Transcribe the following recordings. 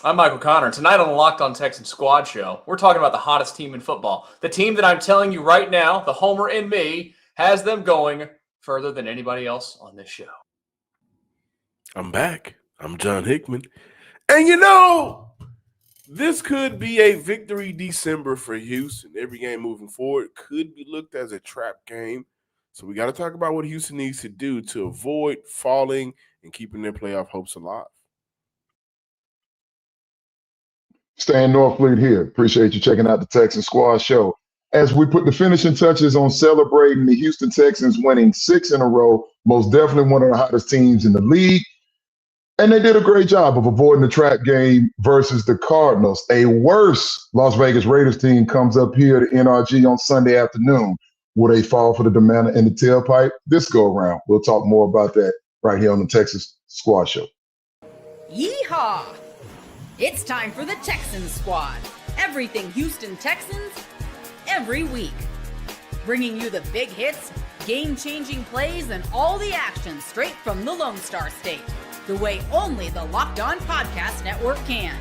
I'm Michael Connor. Tonight on the Locked On Texans Squad Show, we're talking about the hottest team in football. The team that I'm telling you right now, the Homer in me, has them going further than anybody else on this show. I'm back. I'm John Hickman. And this could be a victory December for Houston. Every game moving forward could be looked as a trap game. So we got to talk about what Houston needs to do to avoid falling and keeping their playoff hopes alive. Stan Norfleet here. Appreciate you checking out the Texan Squad Show. As we put the finishing touches on celebrating the Houston Texans winning 6 in a row, most definitely one of the hottest teams in the league. And they did a great job of avoiding the trap game versus the Cardinals. A worse Las Vegas Raiders team comes up here to NRG on Sunday afternoon. Will they fall for the Demanda in the tailpipe this go around? We'll talk more about that right here on the Texas Squad Show. Yeehaw! It's time for the Texans Squad. Everything Houston Texans, every week. Bringing you the big hits, game-changing plays, and all the action straight from the Lone Star State. The way only the Locked On Podcast Network can.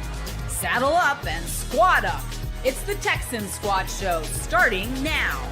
Saddle up and squad up. It's the Texans Squad Show, starting now.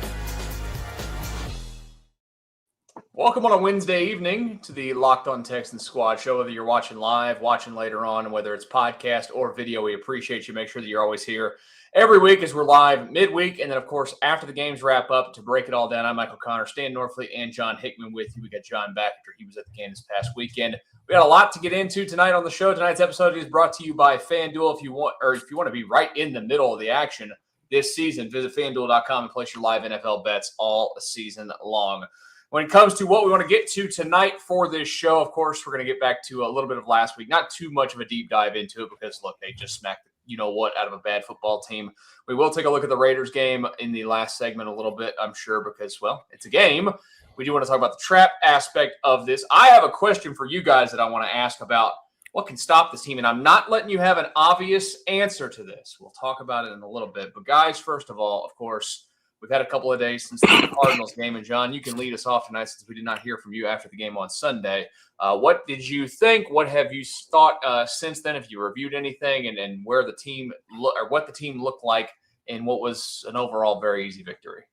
Welcome on a Wednesday evening to the Locked On Texans Squad Show. Whether you're watching live, watching later on, and whether it's podcast or video, we appreciate you. Make sure that you're always here every week as we're live midweek. And then, of course, after the games wrap up, to break it all down, I'm Michael Connor, Stan Norfleet and John Hickman with you. We got John back after he was at the game this past weekend. We got a lot to get into tonight on the show. Tonight's episode is brought to you by FanDuel. If you want to be right in the middle of the action this season, visit FanDuel.com and place your live NFL bets all season long. When it comes to what we want to get to tonight for this show, of course, we're going to get back to a little bit of last week. Not too much of a deep dive into it because, look, they just smacked out of a bad football team. We will take a look at the Raiders game in the last segment a little bit, I'm sure, because, well, it's a game. We do want to talk about the trap aspect of this. I have a question for you guys that I want to ask about what can stop this team, and I'm not letting you have an obvious answer to this. We'll talk about it in a little bit. But, guys, first of all, of course, we've had a couple of days since the Cardinals game, and John, you can lead us off tonight since we did not hear from you after the game on Sunday. What did you think? What have you thought since then? If you reviewed anything, and where the team or what the team looked like, and what was an overall very easy victory?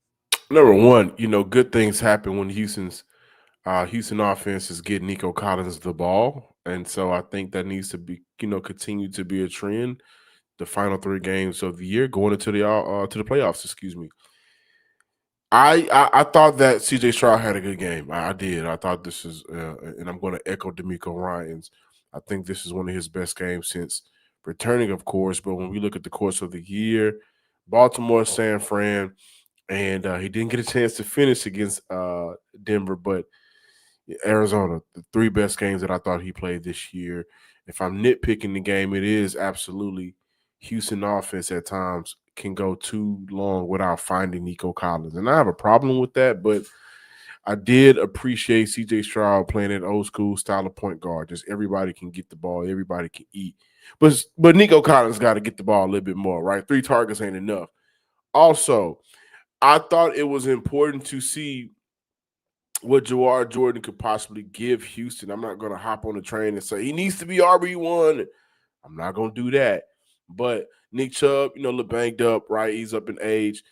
Number one, good things happen when Houston offense is getting Nico Collins the ball, and so I think that needs to be, continue to be a trend. The final 3 games of the year going into the playoffs. Excuse me. I thought that C.J. Stroud had a good game. I did. I thought this is, and I'm going to echo DeMeco Ryans. I think this is one of his best games since returning, of course. But when we look at the course of the year, Baltimore, San Fran, and he didn't get a chance to finish against Denver, but Arizona, the 3 best games that I thought he played this year. If I'm nitpicking the game, it is absolutely Houston offense at times can go too long without finding Nico Collins. And I have a problem with that, but I did appreciate C.J. Stroud playing that old school style of point guard. Just everybody can get the ball, everybody can eat. But Nico Collins got to get the ball a little bit more, right? 3 targets ain't enough. Also, I thought it was important to see what Jawar Jordan could possibly give Houston. I'm not going to hop on the train and say he needs to be RB1. I'm not going to do that. But Nick Chubb, a little banged up, right? He's up in age.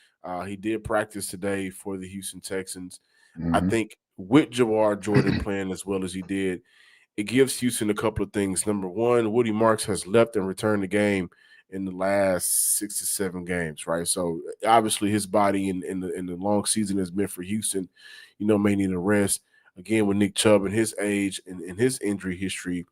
He did practice today for the Houston Texans. I think with Jawar Jordan playing as well as he did, it gives Houston a couple of things. Number one, Woody Marks has left and returned the game in the last 6 to 7 games, right? So obviously his body in the long season has been for Houston, may need a rest. Again, with Nick Chubb and his age and his injury history,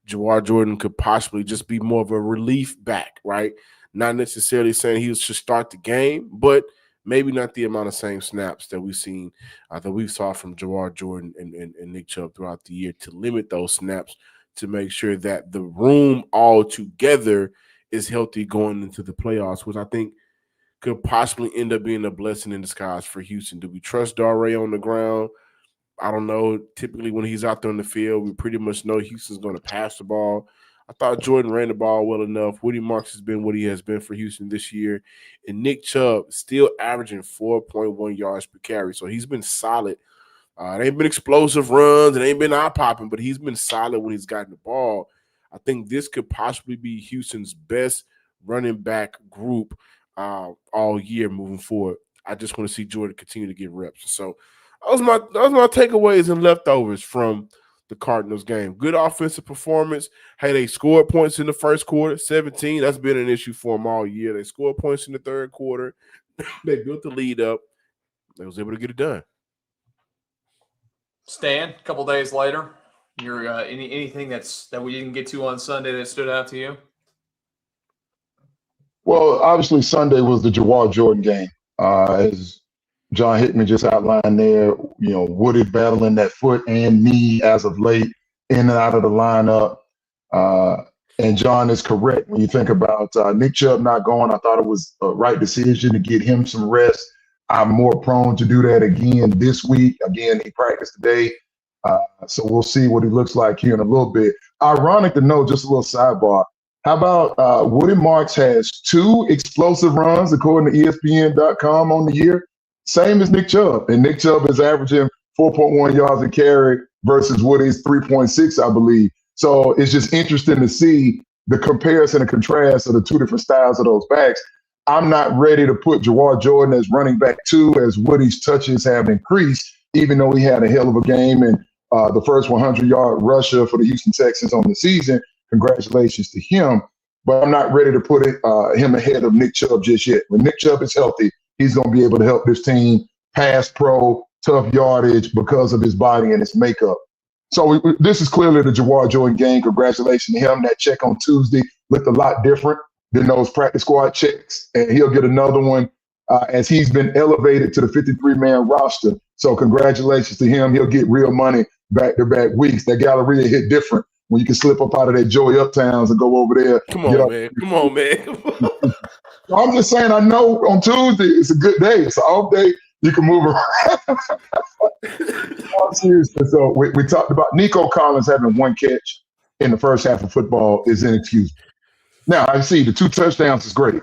Jawar Jordan could possibly just be more of a relief back, right? Not necessarily saying he should start the game, but maybe not the amount of same snaps that we've seen, that we saw from Jawar Jordan and Nick Chubb throughout the year, to limit those snaps to make sure that the room all together is healthy going into the playoffs, which I think could possibly end up being a blessing in disguise for Houston. Do we trust Dare on the ground? I don't know. Typically, when he's out there on the field, we pretty much know Houston's going to pass the ball. I thought Jordan ran the ball well enough. Woody Marks has been what he has been for Houston this year. And Nick Chubb still averaging 4.1 yards per carry. So he's been solid. It ain't been explosive runs. It ain't been eye-popping, but he's been solid when he's gotten the ball. I think this could possibly be Houston's best running back group all year moving forward. I just want to see Jordan continue to get reps. So those are my takeaways and leftovers from the Cardinals game. Good offensive performance. Hey, they scored points in the first quarter, 17. That's been an issue for them all year. They scored points in the third quarter. They built the lead up. They was able to get it done. Stan, a couple days later, your anything that we didn't get to on Sunday that stood out to you? Well, obviously Sunday was the Jawar Jordan game. As John Hickman just outlined there, Woody battling that foot and knee as of late, in and out of the lineup. And John is correct when you think about Nick Chubb not going. I thought it was a right decision to get him some rest. I'm more prone to do that again this week. Again, he practiced today. So we'll see what he looks like here in a little bit. Ironic to note, just a little sidebar, how about Woody Marks has 2 explosive runs, according to ESPN.com, on the year, same as Nick Chubb. And Nick Chubb is averaging 4.1 yards a carry versus Woody's 3.6, I believe. So it's just interesting to see the comparison and contrast of the 2 different styles of those backs. I'm not ready to put Jawar Jordan as running back 2 as Woody's touches have increased, even though he had a hell of a game and the first 100-yard rusher for the Houston Texans on the season. Congratulations to him. But I'm not ready to put him ahead of Nick Chubb just yet. When Nick Chubb is healthy, he's going to be able to help this team pass pro, tough yardage because of his body and his makeup. So this is clearly the Jawar Jordan game. Congratulations to him. That check on Tuesday looked a lot different than those practice squad checks. And he'll get another one as he's been elevated to the 53-man roster. So congratulations to him. He'll get real money back-to-back weeks. That Galleria hit different when you can slip up out of that Joey Uptowns and go over there. Come on, man. Come on, man. So I'm just saying, I know on Tuesday it's a good day. It's an off day. You can move around. Seriously. So we talked about Nico Collins having 1 catch in the first half of football is inexcusable. Now, I see the 2 touchdowns is great.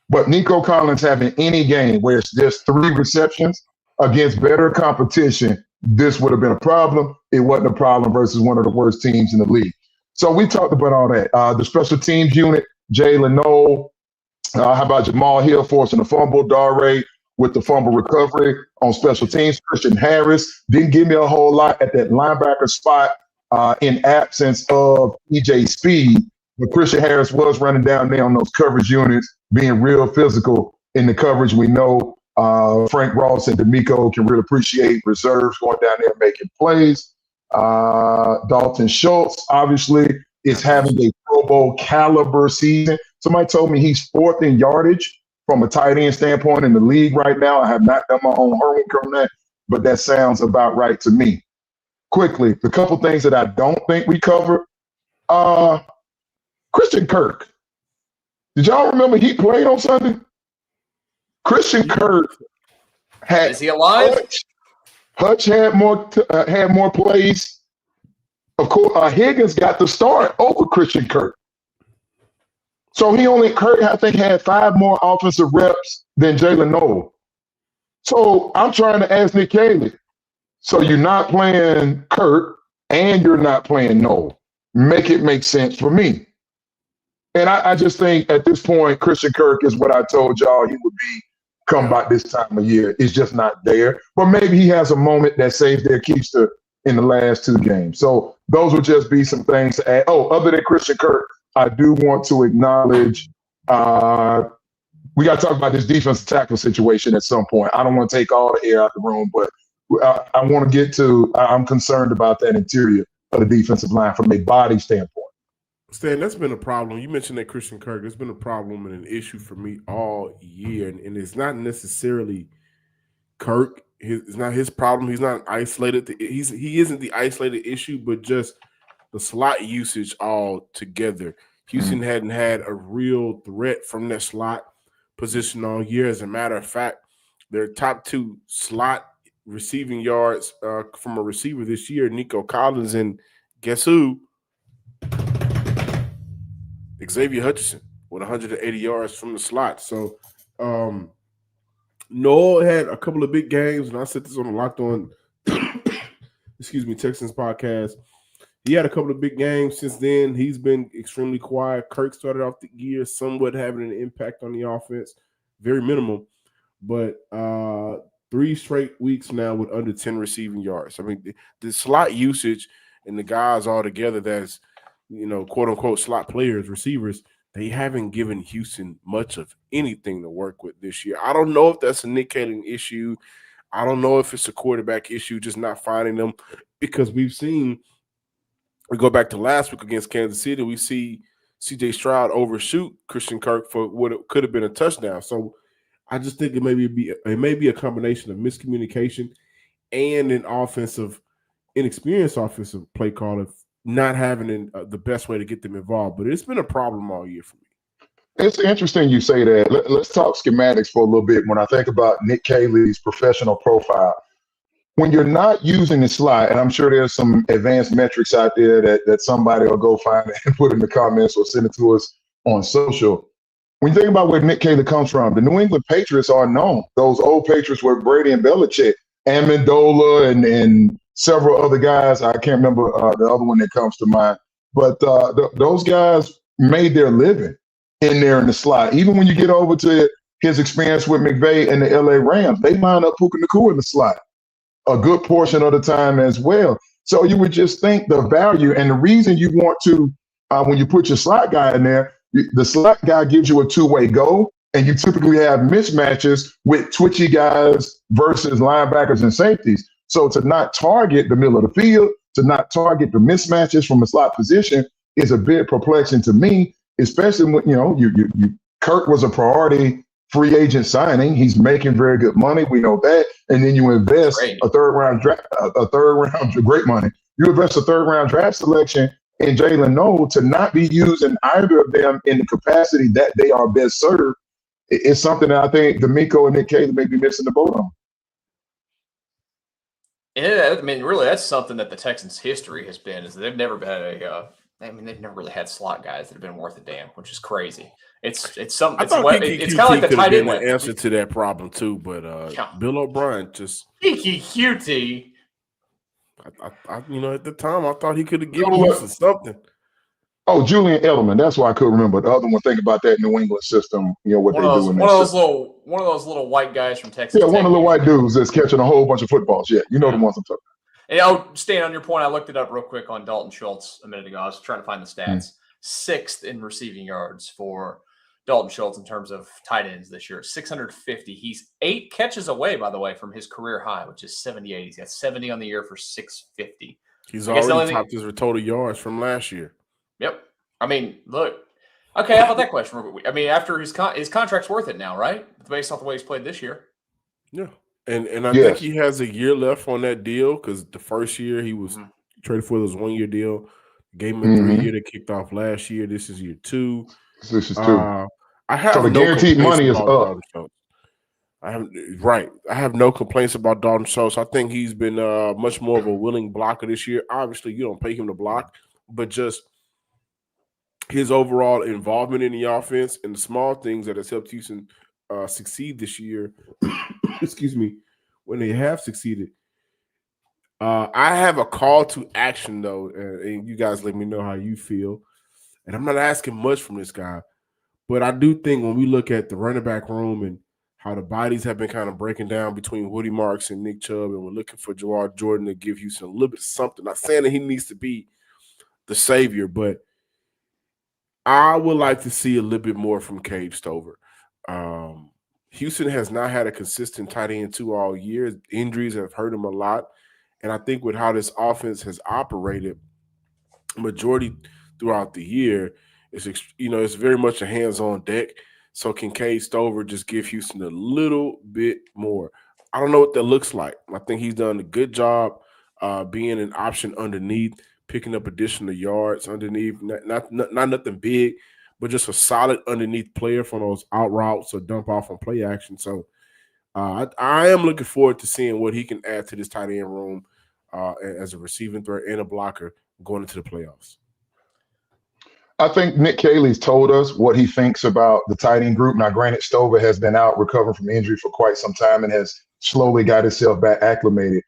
But Nico Collins having any game where it's just 3 receptions against better competition, this would have been a problem. It wasn't a problem versus one of the worst teams in the league. So we talked about all that. The special teams unit, Jalen Noel. How about Jamal Hill forcing a fumble? Dare with the fumble recovery on special teams. Christian Harris didn't give me a whole lot at that linebacker spot in absence of EJ Speed. But Christian Harris was running down there on those coverage units, being real physical in the coverage. We know Frank Ross and D'Amico can really appreciate reserves going down there making plays. Dalton Schultz, obviously, is having a Pro Bowl caliber season. Somebody told me he's 4th in yardage from a tight end standpoint in the league right now. I have not done my own homework on that, but that sounds about right to me. Quickly, the couple things that I don't think we covered. Christian Kirk. Did y'all remember he played on Sunday? Christian Kirk had. Is he alive? Hutch had more plays. Of course, Higgins got the start over Christian Kirk. So Kirk, I think, had 5 more offensive reps than Jalen Noel. So I'm trying to ask Nick Caley, so you're not playing Kirk and you're not playing Noel. Make it make sense for me. And I just think at this point, Christian Kirk is what I told y'all he would be come about this time of year. It's just not there. But maybe he has a moment that saves their Keister in the last 2 games. So those would just be some things to add. Oh, other than Christian Kirk, I do want to acknowledge we got to talk about this defensive tackle situation at some point. I don't want to take all the air out the room, but I want to get to I'm concerned about that interior of the defensive line from a body standpoint. Stan, that's been a problem. You mentioned that Christian Kirk. There's been a problem and an issue for me all year, and it's not necessarily Kirk. It's not his problem. He's not isolated. He isn't the isolated issue, but just the slot usage all together. Houston hadn't had a real threat from that slot position all year. As a matter of fact, their top 2 slot receiving yards from a receiver this year, Nico Collins, and guess who? Xavier Hutchinson with 180 yards from the slot. So Noel had a couple of big games, and I said this on the Locked On Texans podcast. he had a couple of big games since then. He's been extremely quiet. Kirk started off the year somewhat having an impact on the offense, very minimal, but 3 straight weeks now with under 10 receiving yards. I mean, the slot usage and the guys all together that's, quote unquote slot players, receivers, they haven't given Houston much of anything to work with this year. I don't know if that's a Nick Kaling issue. I don't know if it's a quarterback issue, just not finding them, because we go back to last week against Kansas City, we see C.J. Stroud overshoot Christian Kirk for what it could have been a touchdown. So I just think it may be a combination of miscommunication and an inexperienced offensive play caller not having the best way to get them involved. But it's been a problem all year for me. It's interesting you say that. Let's talk schematics for a little bit. When I think about Nick Caley's professional profile, when you're not using the slot, and I'm sure there's some advanced metrics out there that somebody will go find and put in the comments or send it to us on social. When you think about where Nick Caley comes from, the New England Patriots are known. Those old Patriots were Brady and Belichick, Amendola, and several other guys. I can't remember the other one that comes to mind. But those guys made their living in there in the slot. Even when you get over to his experience with McVay and the LA Rams, they line up Puka Nacua in the slot a good portion of the time as well. So you would just think the value and the reason you want to, when you put your slot guy in there, the slot guy gives you a two-way go, and you typically have mismatches with twitchy guys versus linebackers and safeties. So to not target the middle of the field, to not target the mismatches from a slot position is a bit perplexing to me, especially when, Kirk was a free agent signing. He's making very good money. We know that. And then you invest a third round great money. You invest a third round draft selection in Jalen Noel to not be using either of them in the capacity that they are best served. It's something that I think D'Amico and Nick Caley may be missing the boat on. Yeah, I mean, really, that's something that the Texans' history has been, is they've never had they've never really had slot guys that have been worth a damn, which is crazy. It's something. It's kind of like the tight end answer to that problem too, but Bill O'Brien just Kiki QT. I at the time I thought he could have given us something. Oh, Julian Edelman. That's why I couldn't remember. The other one, think about that New England system. What they do in that system. One of those little white guys from Texas. Yeah, one of the little white dudes that's catching a whole bunch of footballs. Yeah, the ones I'm talking about. And Stan, on your point, I looked it up real quick on Dalton Schultz a minute ago. I was trying to find the stats. 6th in receiving yards for Dalton Schultz in terms of tight ends this year, 650. He's 8 catches away, by the way, from his career high, which is 78. He's got 70 on the year for 650. He's already topped his total yards from last year. Yep. I mean, look. Okay, how about that question? I mean, after his contract's worth it now, right? Based off the way he's played this year. Yeah. And I think he has a year left on that deal, because the first year he was traded for this 1-year deal. Gave him a 3-year that kicked off last year. This is year 2. This is 2. I have so the guaranteed money is up. I have no complaints about Dalton Schultz. I think he's been much more of a willing blocker this year. Obviously, you don't pay him to block, but just his overall involvement in the offense and the small things that has helped Houston succeed this year. Excuse me, when they have succeeded. I have a call to action, though, and you guys let me know how you feel. And I'm not asking much from this guy, but I do think when we look at the running back room and how the bodies have been kind of breaking down between Woody Marks and Nick Chubb, and we're looking for Jawad Jordan to give Houston a little bit of something. Not saying that he needs to be the savior, but I would like to see a little bit more from Cade Stover. Houston has not had a consistent tight end 2 all year. Injuries have hurt him a lot. And I think with how this offense has operated majority throughout the year, it's very much a hands-on deck. So can Cade Stover just give Houston a little bit more? I don't know what that looks like. I think he's done a good job being an option underneath, picking up additional yards underneath. Not nothing big, but just a solid underneath player from those out routes or dump off on play action. So I am looking forward to seeing what he can add to this tight end room as a receiving threat and a blocker going into the playoffs. I think Nick Caley's told us what he thinks about the tight end group. Now, granted, Stover has been out recovering from injury for quite some time and has slowly got himself back acclimated.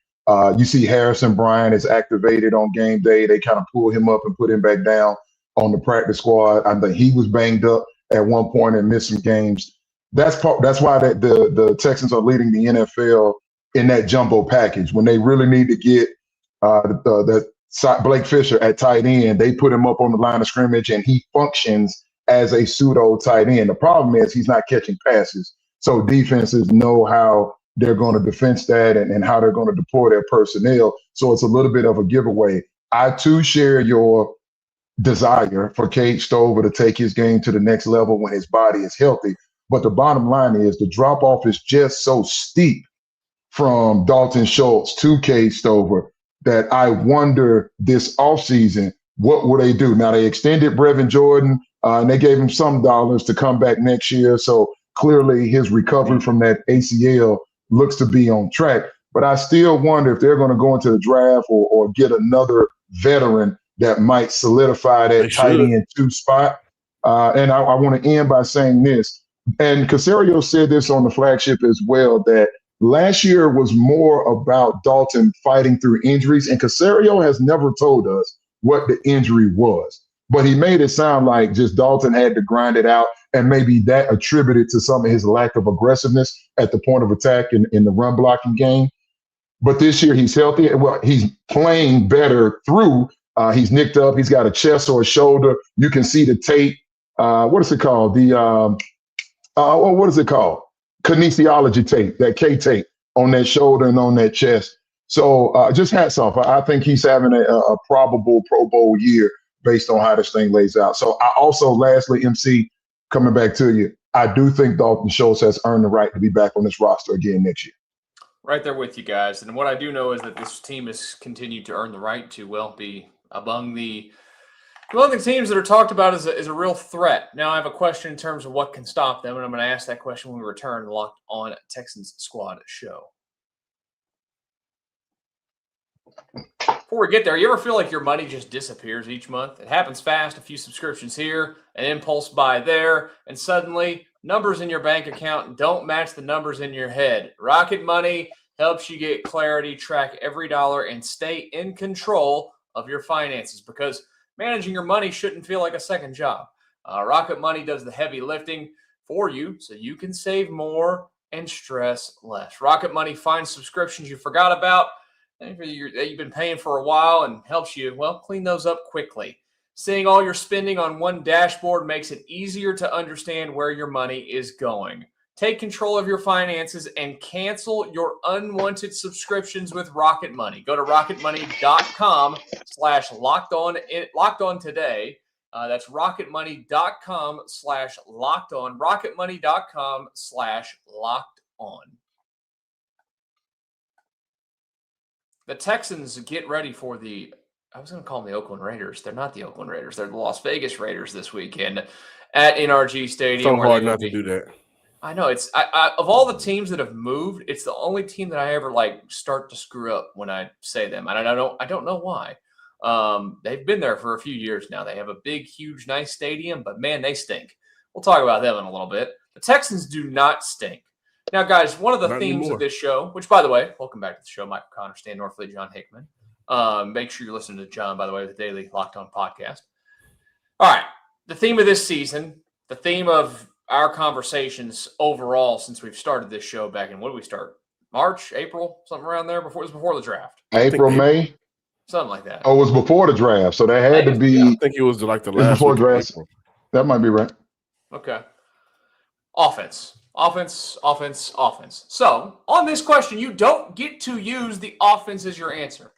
You see Harrison Bryant is activated on game day. They kind of pull him up and put him back down on the practice squad. I think he was banged up at one point and missed some games. That's why the Texans are leading the NFL in that jumbo package. When they really need to get Blake Fisher at tight end, they put him up on the line of scrimmage, and he functions as a pseudo tight end. The problem is he's not catching passes. So defenses know how they're going to defense that and how they're going to deploy their personnel. So it's a little bit of a giveaway. I, too, share your desire for Cade Stover to take his game to the next level when his body is healthy. But the bottom line is the drop-off is just so steep from Dalton Schultz to Cade Stover that I wonder this offseason, what will they do? Now, they extended Brevin Jordan, and they gave him some dollars to come back next year. So clearly his recovery from that ACL looks to be on track. But I still wonder if they're going to go into the draft or get another veteran that might solidify that tight end 2 spot. And I want to end by saying this. And Caserio said this on the flagship as well, that last year was more about Dalton fighting through injuries. And Caserio has never told us what the injury was. But he made it sound like just Dalton had to grind it out, and maybe that attributed to some of his lack of aggressiveness at the point of attack in the run blocking game. But this year he's healthy. Well, he's playing better through. He's nicked up. He's got a chest or a shoulder. You can see the tape. What is it called? What is it called? Kinesiology tape, that K tape on that shoulder and on that chest. So just hats off. I think he's having a probable Pro Bowl year based on how this thing lays out. So I also, lastly, MC, coming back to you, I do think Dalton Schultz has earned the right to be back on this roster again next year. Right there with you guys. And what I do know is that this team has continued to earn the right to, well, be among the teams that are talked about as a real threat. Now, I have a question in terms of what can stop them, and I'm going to ask that question when we return to the Locked On Texans Squad show. Before we get there, you ever feel like your money just disappears each month? It happens fast, a few subscriptions here, an impulse buy there, and suddenly numbers in your bank account don't match the numbers in your head. Rocket Money helps you get clarity, track every dollar, and stay in control of your finances, because managing your money shouldn't feel like a second job. Rocket Money does the heavy lifting for you so you can save more and stress less. Rocket Money finds subscriptions you forgot about that you've been paying for a while and helps you, well, clean those up quickly. Seeing all your spending on one dashboard makes it easier to understand where your money is going. Take control of your finances and cancel your unwanted subscriptions with Rocket Money. Go to rocketmoney.com/locked on today. That's rocketmoney.com/locked on. rocketmoney.com/locked on. The Texans get ready for I was going to call them the Oakland Raiders. They're not the Oakland Raiders. They're the Las Vegas Raiders this weekend at NRG Stadium. So hard not to do that. I know. It's of all the teams that have moved, it's the only team that I ever start to screw up when I say them. And I don't know why. They've been there for a few years now. They have a big, huge, nice stadium, but man, they stink. We'll talk about them in a little bit. The Texans do not stink. Now, guys, one of the themes of this show, which, by the way, welcome back to the show, Michael Connor, Stan Norfleet, John Hickman. Make sure you're listening to John, by the way, the Daily Locked On podcast. All right, the theme of this season, the theme of our conversations overall since we've started this show back in, what did we start? March, April, something around there? It was before the draft. April, May? Something like that. Oh, it was before the draft, so that had to be. Yeah, I think it was the last before draft. That might be right. Okay. Offense. So, on this question, you don't get to use the offense as your answer.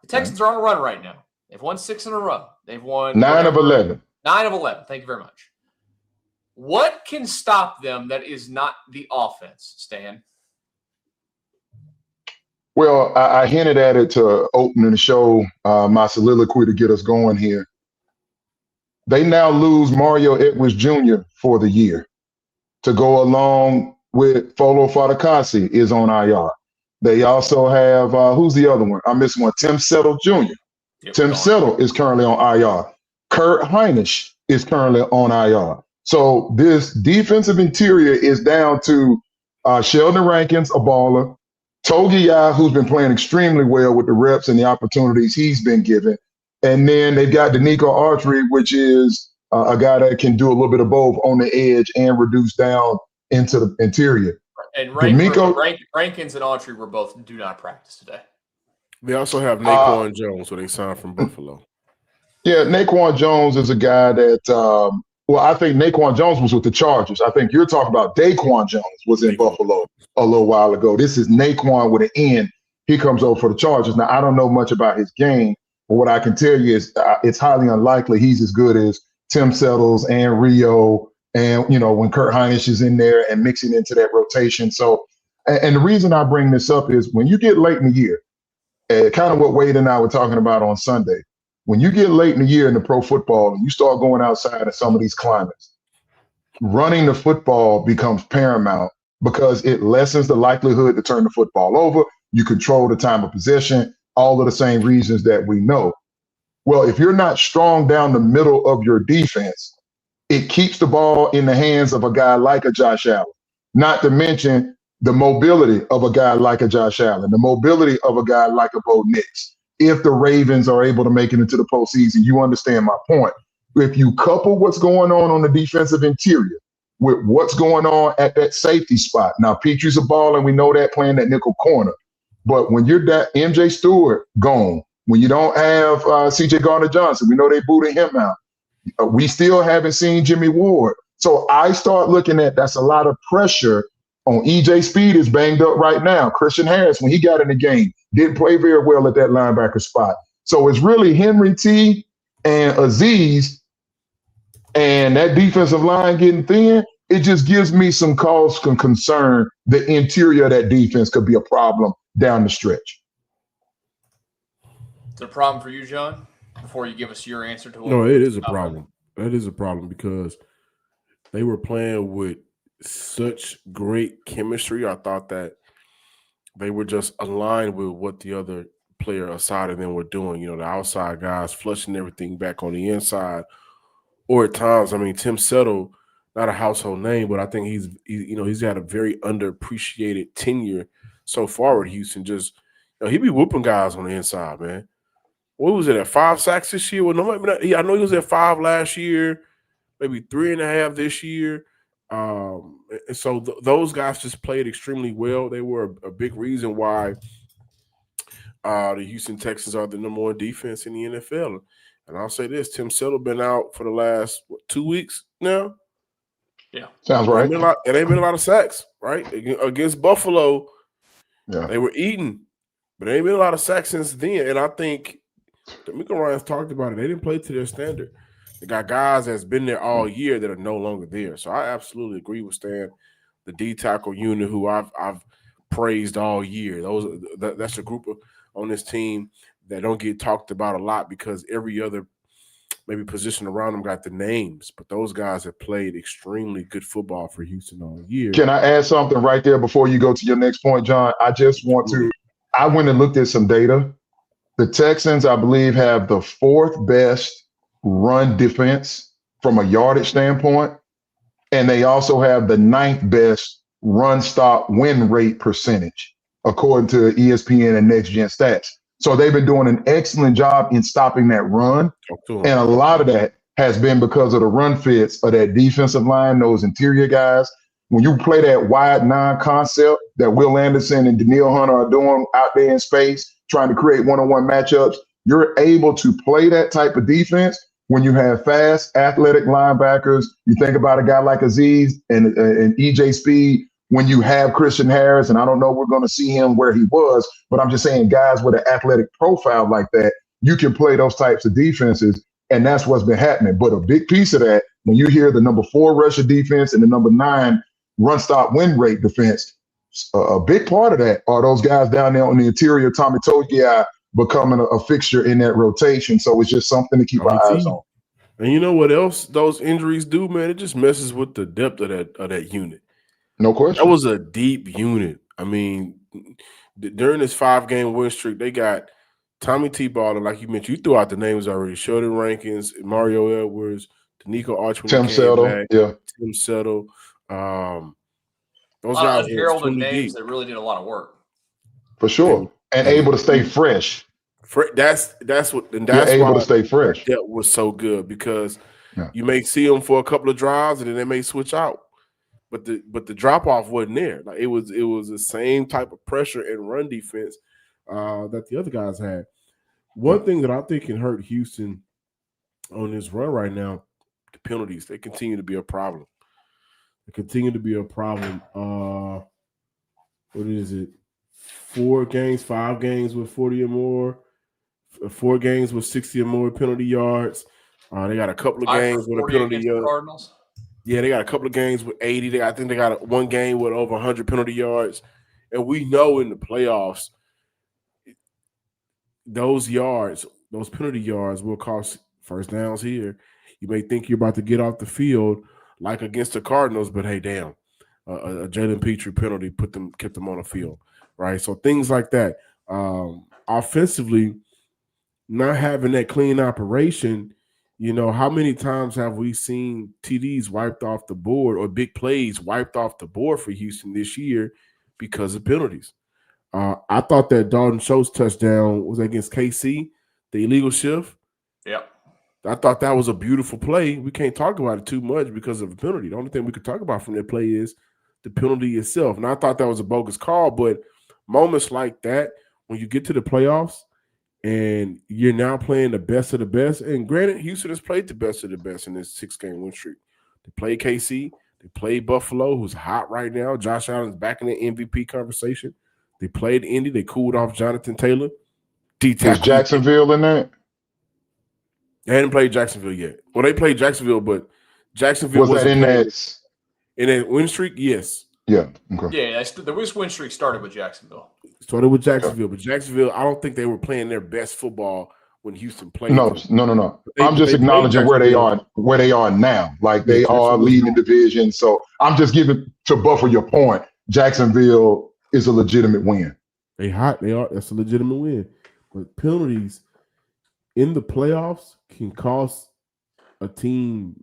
The Texans are on a run right now. They've won 6 in a row. They've won 9 of 11. 9 of 11. Thank you very much. What can stop them that is not the offense, Stan? Well, I hinted at it to open the show, my soliloquy to get us going here. They now lose Mario Edwards Jr. for the year to go along with Folo Fadakasi is on IR. They also have, who's the other one? I missed one. Tim Settle Jr. Tim Settle is currently on IR. Kurt Heinisch is currently on IR. So this defensive interior is down to Sheldon Rankins, a baller, Togiai, who's been playing extremely well with the reps and the opportunities he's been given. And then they've got Danico Autry, which is a guy that can do a little bit of both on the edge and reduce down into the interior. And D'Amico, Rankins and Autry were both do not practice today. They also have Naquan Jones, who they signed from Buffalo. Yeah, Naquan Jones is a guy that, I think Naquan Jones was with the Chargers. I think you're talking about Daquan Jones was in Buffalo a little while ago. This is Naquan with an N. He comes over for the Chargers. Now, I don't know much about his game, but what I can tell you is it's highly unlikely he's as good as Tim Settles and Rio and, when Kurt Hinish is in there and mixing into that rotation. So, and the reason I bring this up is when you get late in the year, kind of what Wade and I were talking about on Sunday, when you get late in the year in the pro football and you start going outside of some of these climates, running the football becomes paramount because it lessens the likelihood to turn the football over. You control the time of possession, all of the same reasons that we know. Well, if you're not strong down the middle of your defense, it keeps the ball in the hands of a guy like a Josh Allen, not to mention the mobility of a guy like a Josh Allen, the mobility of a guy like a Bo Nix. If the Ravens are able to make it into the postseason, you understand my point. If you couple what's going on the defensive interior with what's going on at that safety spot. Now, Petrie's a ball, and we know that playing that nickel corner. But when you're that MJ Stewart gone, when you don't have CJ Gardner-Johnson, we know they booted him out. We still haven't seen Jimmy Ward. So I start looking at that's a lot of pressure on EJ Speed is banged up right now. Christian Harris, when he got in the game, didn't play very well at that linebacker spot. So it's really Henry T and Aziz and that defensive line getting thin. It just gives me some cause and concern. The interior of that defense could be a problem down the stretch. Is it a problem for you, John? Before you give us your answer to No, it is a problem. That is a problem because they were playing with such great chemistry. I thought that they were just aligned with what the other player aside of them were doing. The outside guys flushing everything back on the inside. Or at times, Tim Settle, not a household name, but I think he's got a very underappreciated tenure so far at Houston. Just he be whooping guys on the inside, man. What was it at 5 sacks this year? Well, I know he was at 5 last year, maybe 3.5 this year. And so those guys just played extremely well. They were a big reason why the Houston Texans are the number one defense in the NFL. And I'll say this: Tim Settle been out for the last 2 weeks now. Yeah, sounds right. It ain't been a lot of sacks, right? Against Buffalo, yeah, they were eating, but there ain't been a lot of sacks since then. And I think D'Amico Ryan's talked about it. They didn't play to their standard. They got guys that's been there all year that are no longer there. So I absolutely agree with Stan, the D tackle unit who I've praised all year. That's a group on this team that don't get talked about a lot because every other maybe position around them got the names. But those guys have played extremely good football for Houston all year. Can I add something right there before you go to your next point, John? I just want to – I went and looked at some data. The Texans, I believe, have the 4th best run defense from a yardage standpoint, and they also have the 9th best run stop win rate percentage, according to ESPN and Next Gen Stats. So they've been doing an excellent job in stopping that run, and a lot of that has been because of the run fits of that defensive line, those interior guys. When you play that wide 9 concept that Will Anderson and Danielle Hunter are doing out there in space, trying to create one-on-one matchups, you're able to play that type of defense when you have fast, athletic linebackers. You think about a guy like Aziz and EJ Speed. When you have Christian Harris, and I don't know we're going to see him where he was, but I'm just saying guys with an athletic profile like that, you can play those types of defenses, and that's what's been happening. But a big piece of that, when you hear the number 4 rusher defense and the number 9 run stop win rate defense, a big part of that are those guys down there on the interior, Tommy Togiai, becoming a fixture in that rotation. So it's just something to keep our eyes on. And you know what else those injuries do, man? It just messes with the depth of that unit. No question. That was a deep unit. During this 5-game win streak, they got Tommy T-Ball, and like you mentioned, you threw out the names already. Sheldon Rankins, Mario Edwards, Danico Autry, Tim Settle, Tim Settle. Those guys heralded names that really did a lot of work. For sure. And able to stay fresh. That's You're able why to stay fresh. that was so good, because Yeah. you may see them for a couple of drives and then they may switch out. But the drop off wasn't there. Like it was the same type of pressure and run defense that the other guys had. One thing that I think can hurt Houston on this run right now, the penalties. They continue to be a problem. What is it? 5 games with 40 or more, 4 games with 60 or more penalty yards. They got a couple of games with a penalty yard. Cardinals. Yeah, they got a couple of games with 80. I think they got one game with over 100 penalty yards. And we know in the playoffs, those penalty yards will cost first downs here. You may think you're about to get off the field like against the Cardinals, but hey, damn, a Jalen Petrie penalty kept them on the field, right? So things like that. Offensively, not having that clean operation, how many times have we seen TDs wiped off the board or big plays wiped off the board for Houston this year because of penalties? I thought that Dalton Schultz touchdown was against KC, the illegal shift. Yep. I thought that was a beautiful play. We can't talk about it too much because of the penalty. The only thing we could talk about from that play is the penalty itself. And I thought that was a bogus call, but moments like that, when you get to the playoffs and you're now playing the best of the best, and granted, Houston has played the best of the best in this 6-game win streak. They played KC. They played Buffalo, who's hot right now. Josh Allen's back in the MVP conversation. They played Indy. They cooled off Jonathan Taylor. Is Jacksonville in that? They hadn't played Jacksonville yet. Well, they played Jacksonville, but Jacksonville was that in that win streak? Yes. Yeah. Okay. Yeah, the win streak started with Jacksonville. But Jacksonville, I don't think they were playing their best football when Houston played. No. I'm just acknowledging where they are now. Like they are leading the division. So I'm just giving to buffer your point. Jacksonville is a legitimate win. They hot. They are. That's a legitimate win. But penalties in the playoffs can cost a team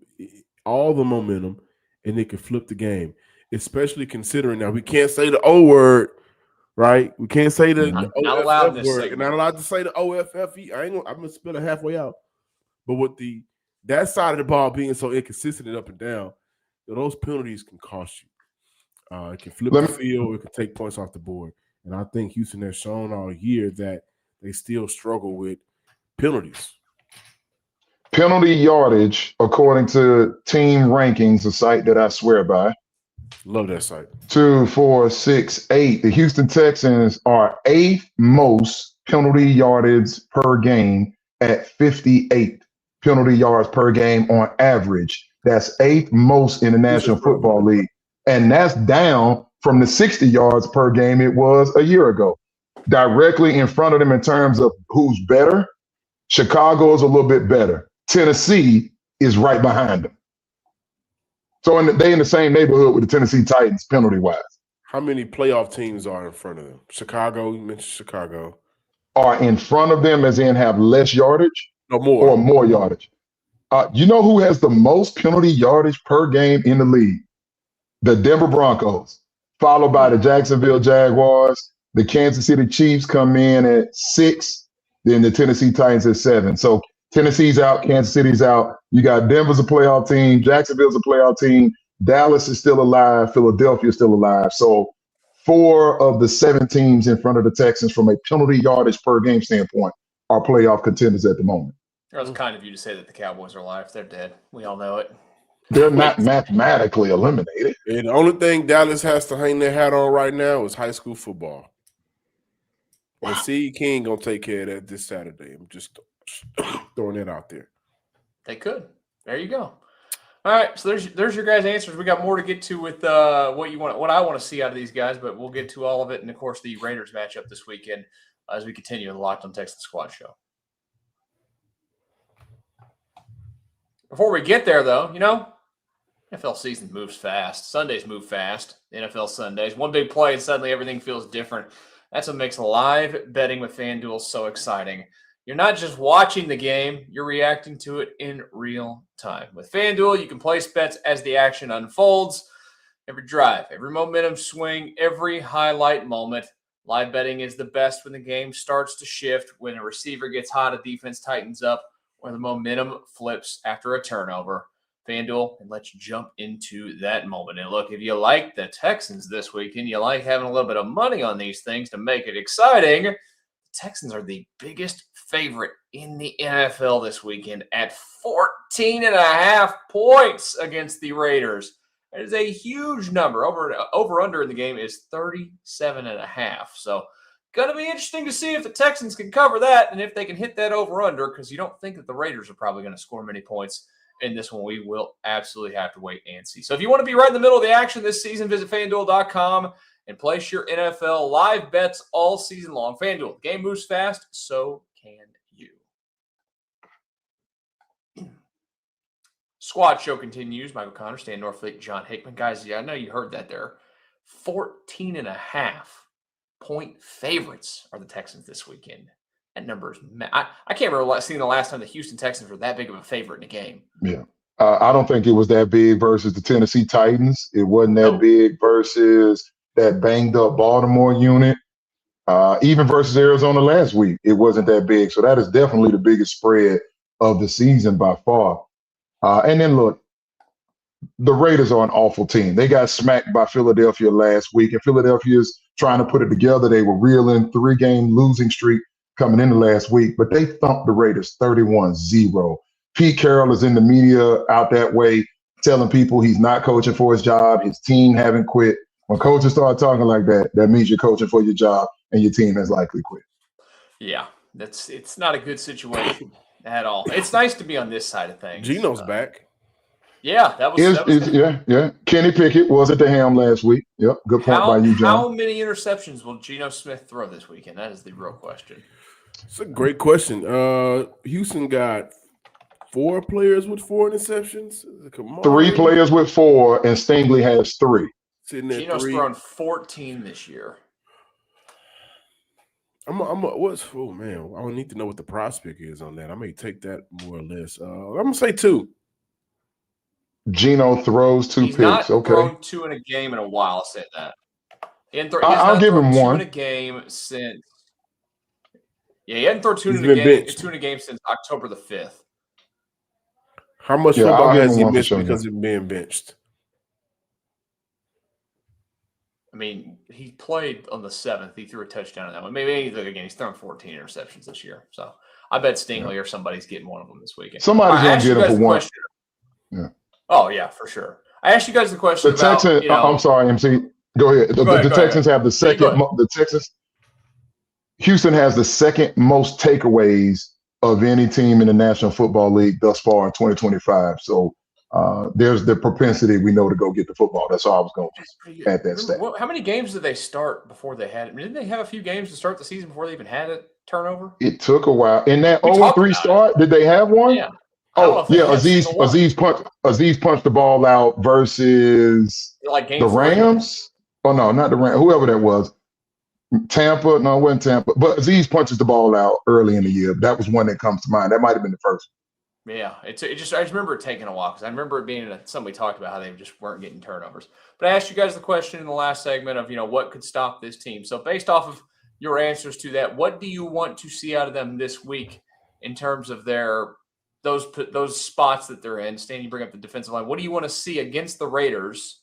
all the momentum, and they can flip the game. Especially considering now we can't say the O word, right? We can't say the not allowed word. Not allowed to say the OFFE. I'm gonna spell it halfway out. But with that side of the ball being so inconsistent and up and down, those penalties can cost you. It can flip the field. It can take points off the board. And I think Houston has shown all year that they still struggle with penalties. Penalty yardage, according to Team Rankings, a site that I swear by. Love that site. 2, 4, 6, 8. The Houston Texans are 8th most penalty yardage per game at 58 penalty yards per game on average. That's 8th most in the National Football League. And that's down from the 60 yards per game it was a year ago. Directly in front of them in terms of who's better, Chicago is a little bit better. Tennessee is right behind them. So they in the same neighborhood with the Tennessee Titans penalty-wise. How many playoff teams are in front of them? Chicago, you mentioned Chicago. Are in front of them as in have less yardage? No, more. Or more yardage? You know who has the most penalty yardage per game in the league? The Denver Broncos, followed by the Jacksonville Jaguars. The Kansas City Chiefs come in at 6, then the Tennessee Titans at 7. So Tennessee's out, Kansas City's out. You got Denver's a playoff team, Jacksonville's a playoff team, Dallas is still alive, Philadelphia's still alive. So 4 of the 7 teams in front of the Texans from a penalty yardage per game standpoint are playoff contenders at the moment. It was kind of you to say that the Cowboys are alive. They're dead. We all know it. They're not mathematically eliminated. And the only thing Dallas has to hang their hat on right now is high school football. Wow. And C. King going to take care of that this Saturday. I'm just throwing it out there. They could. There you go. All right, so there's your guys' answers. We got more to get to with what I want to see out of these guys, but we'll get to all of it, and of course the Raiders matchup this weekend as we continue the Locked on Texans Squad show. Before we get there, though, NFL season moves fast. Sundays move fast. NFL Sundays, one big play, and suddenly everything feels different. That's what makes live betting with FanDuel so exciting. You're not just watching the game, you're reacting to it in real time. With FanDuel, you can place bets as the action unfolds. Every drive, every momentum swing, every highlight moment Live betting is the best when the game starts to shift, when a receiver gets hot, a defense tightens up, or the momentum flips after a turnover. FanDuel, and let's jump into that moment. And look, if you like the Texans this weekend, you like having a little bit of money on these things to make it exciting, the Texans are the biggest favorite in the NFL this weekend at 14.5 points against the Raiders. That is a huge number. Over-under in the game is 37.5. So going to be interesting to see if the Texans can cover that and if they can hit that over-under, because you don't think that the Raiders are probably going to score many points in this one. We will absolutely have to wait and see. So if you want to be right in the middle of the action this season, visit FanDuel.com and place your NFL live bets all season long. FanDuel, the game moves fast, so can you. Squad show continues. Michael Connor, Stan Norfleet, John Hickman. Guys, yeah, I know you heard that there. 14.5 point favorites are the Texans this weekend. That number is I can't remember seeing the last time the Houston Texans were that big of a favorite in a game. Yeah. I don't think it was that big versus the Tennessee Titans. It wasn't that big versus that banged up Baltimore unit. Even versus Arizona last week, it wasn't that big. So that is definitely the biggest spread of the season by far. And then look, the Raiders are an awful team. They got smacked by Philadelphia last week, and Philadelphia's trying to put it together. They were reeling 3-game losing streak coming into last week, but they thumped the Raiders 31-0. Pete Carroll is in the media out that way telling people he's not coaching for his job. His team haven't quit. When coaches start talking like that, that means you're coaching for your job and your team has likely quit. Yeah, it's not a good situation at all. It's nice to be on this side of things. Geno's back. Yeah, that was yeah. Kenny Pickett was at the helm last week. Yep, good point by you, John. How many interceptions will Geno Smith throw this weekend? That is the real question. It's a great question. Houston got 4 players with 4 interceptions. 3 players with 4, and Stingley has 3. Geno's thrown 14 this year. I don't need to know what the prospect is on that. I may take that more or less. I'm gonna say 2. Geno throws 2 He's picks. not thrown 2 in a game in a while. I'll say that. I'll give him 1 in a game since. Yeah, he hadn't thrown 2 in a game since October the 5th. How much football has he missed because of being benched? I mean, he played on the 7th. He threw a touchdown in that one. Maybe again, he's thrown 14 interceptions this year. So I bet Stingley or somebody's getting one of them this weekend. Somebody's going to get him for 1. Yeah. Oh, yeah, for sure. I asked you guys the question about Texans. I'm sorry, MC. Go ahead. The Texans have the second. The Texans. Houston has the second most takeaways of any team in the National Football League thus far in 2025. So there's the propensity we know to go get the football. That's all I was going to add that stat. How many games did they start before they had it? I mean, didn't they have a few games to start the season before they even had a turnover? It took a while. In that 0-3 start, did they have one? Yeah. Oh, yeah. Aziz punched the ball out versus the Rams. Oh, no, not the Rams. Whoever that was. Tampa. No, it wasn't Tampa. But Aziz punches the ball out early in the year. That was one that comes to mind. That might have been the first. Yeah, I just remember it taking a while because I remember it being something we talked about how they just weren't getting turnovers. But I asked you guys the question in the last segment of what could stop this team. So based off of your answers to that, what do you want to see out of them this week in terms of those spots that they're in? Stan, you bring up the defensive line. What do you want to see against the Raiders,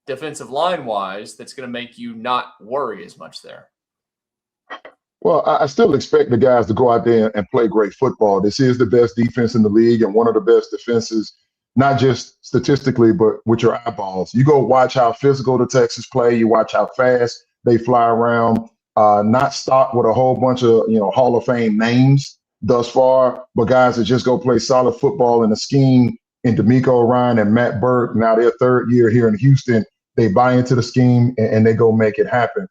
defensive line wise, that's going to make you not worry as much there? Well, I still expect the guys to go out there and play great football. This is the best defense in the league and one of the best defenses, not just statistically, but with your eyeballs. You go watch how physical the Texans play. You watch how fast they fly around, not stocked with a whole bunch of, Hall of Fame names thus far, but guys that just go play solid football in a scheme. And D'Amico Ryan and Matt Burke, now their 3rd year here in Houston, they buy into the scheme and they go make it happen.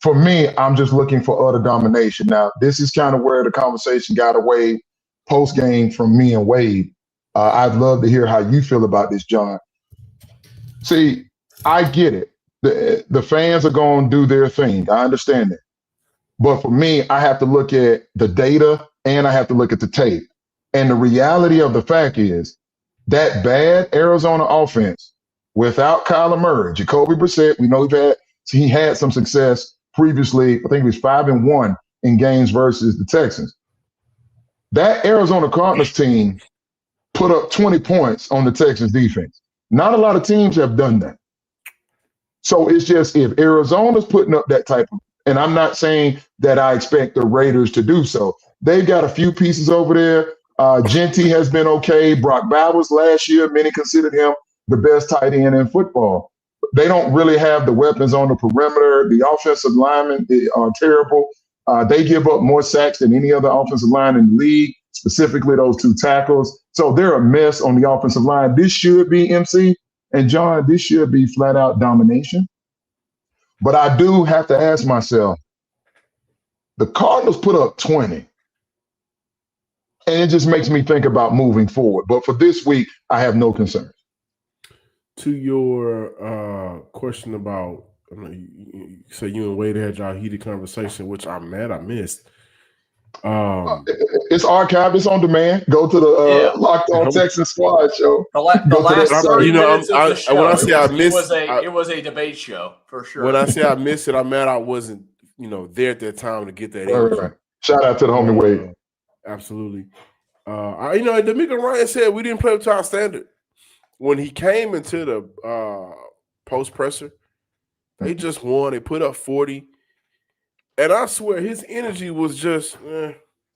For me, I'm just looking for utter domination. Now, this is kind of where the conversation got away post-game from me and Wade. I'd love to hear how you feel about this, John. See, I get it. The fans are going to do their thing. I understand it. But for me, I have to look at the data and I have to look at the tape. And the reality of the fact is that bad Arizona offense without Kyler Murray, Jacoby Brissett, we know he had some success previously. I think he was 5-1 in games versus the Texans. That Arizona Cardinals team put up 20 points on the Texans defense. Not a lot of teams have done that. So it's just if Arizona's putting up that type of, and I'm not saying that I expect the Raiders to do so. They've got a few pieces over there. Genty has been okay. Brock Bowers last year, many considered him the best tight end in football. They don't really have the weapons on the perimeter. The offensive linemen are terrible. They give up more sacks than any other offensive line in the league, specifically those two tackles. So they're a mess on the offensive line. This should be MC and John, this should be flat out domination. But I do have to ask myself, the Cardinals put up 20. And it just makes me think about moving forward. But for this week, I have no concerns. To your question about, you say you and Wade had y'all heated conversation, which I'm mad I missed. It's archived. It's on demand. Go to the Locked On Texans Squad show. The last 30 minutes of the show. When I say I missed, it was a debate show for sure. When I say I missed it, I'm mad I wasn't, there at that time to get that. Right. Shout out to the homie Wade. Absolutely. D'Amico Ryan said we didn't play up to our standard. When he came into the post presser, they just won. They put up 40. And I swear his energy was just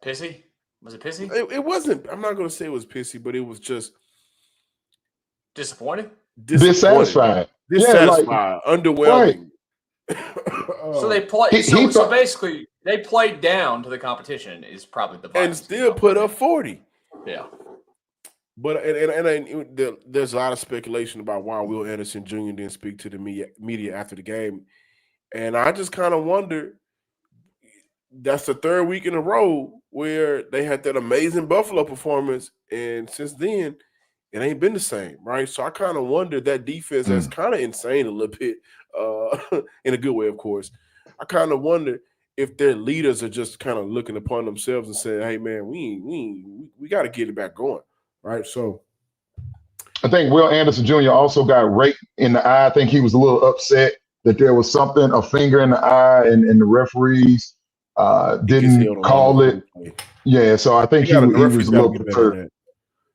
pissy. Was it pissy? It wasn't. I'm not going to say it was pissy, but it was just disappointed. Dissatisfied. Underwhelming. Right. So they play. So basically, they played down to the competition. Is probably the and still put up 40. Yeah. But there's a lot of speculation about why Will Anderson Jr. didn't speak to the media after the game, and I just kind of wonder. That's the third week in a row where they had that amazing Buffalo performance, and since then, it ain't been the same, right? So I kind of wonder that defense that's kind of insane a little bit, in a good way, of course. I kind of wonder if their leaders are just kind of looking upon themselves and saying, "Hey, man, we got to get it back going." Right, so I think Will Anderson Jr. also got raked in the eye. I think he was a little upset that there was something, a finger in the eye, and the referees didn't call it. Yeah, so I think he was a little perturbed.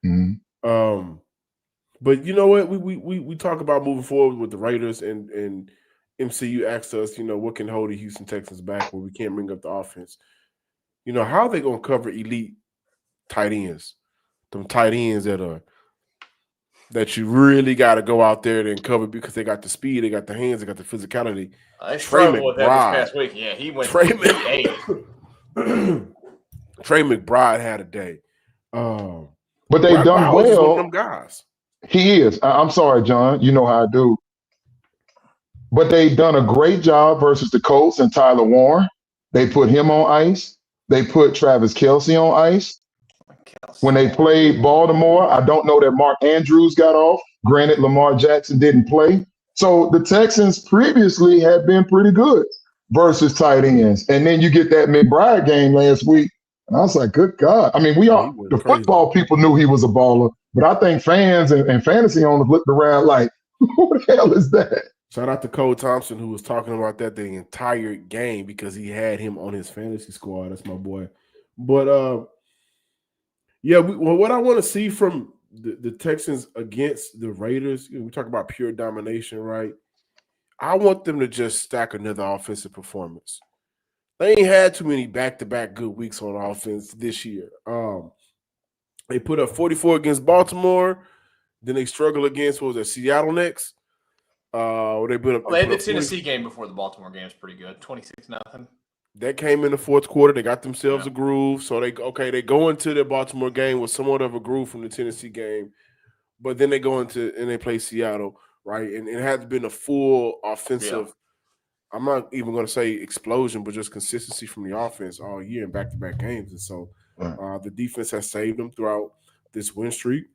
Mm-hmm. But you know what? We talk about moving forward with the Raiders, and MCU asked us, what can hold the Houston Texans back when we can't bring up the offense? How are they going to cover elite tight ends? Them tight ends that you really got to go out there and cover because they got the speed, they got the hands, they got the physicality. I struggled with that this past week. Yeah, he went Trey McBride had a day. But they've done well. One of them guys. He is. I'm sorry, John. You know how I do. But they've done a great job versus the Colts and Tyler Warren. They put him on ice. They put Travis Kelce on ice. When they played Baltimore, I don't know that Mark Andrews got off. Granted, Lamar Jackson didn't play. So the Texans previously had been pretty good versus tight ends. And then you get that McBride game last week. And I was like, good God. I mean, the football people knew he was a baller, but I think fans and fantasy owners looked around like, who the hell is that? Shout out to Cole Thompson, who was talking about that the entire game because he had him on his fantasy squad. That's my boy. But, what I want to see from the Texans against the Raiders, we talk about pure domination, right? I want them to just stack another offensive performance. They ain't had too many back-to-back good weeks on offense this year. They put up 44 against Baltimore. Then they struggle against, Seattle next? They had the Tennessee game before the Baltimore game is pretty good, 26-0. That came in the fourth quarter. They got themselves a groove. So they go into the Baltimore game with somewhat of a groove from the Tennessee game. But then they go into and they play Seattle, right? And it has been a full offensive, I'm not even going to say explosion, but just consistency from the offense all year in back-to-back games. And so the defense has saved them throughout this win streak.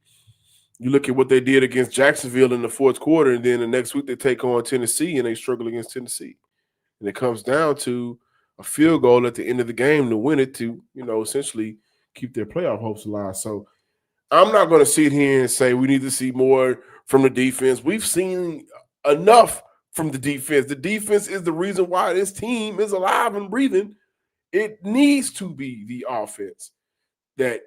You look at what they did against Jacksonville in the fourth quarter, and then the next week they take on Tennessee, and they struggle against Tennessee. And it comes down to a field goal at the end of the game to win it to, essentially keep their playoff hopes alive. So I'm not going to sit here and say we need to see more from the defense. We've seen enough from the defense. The defense is the reason why this team is alive and breathing. It needs to be the offense that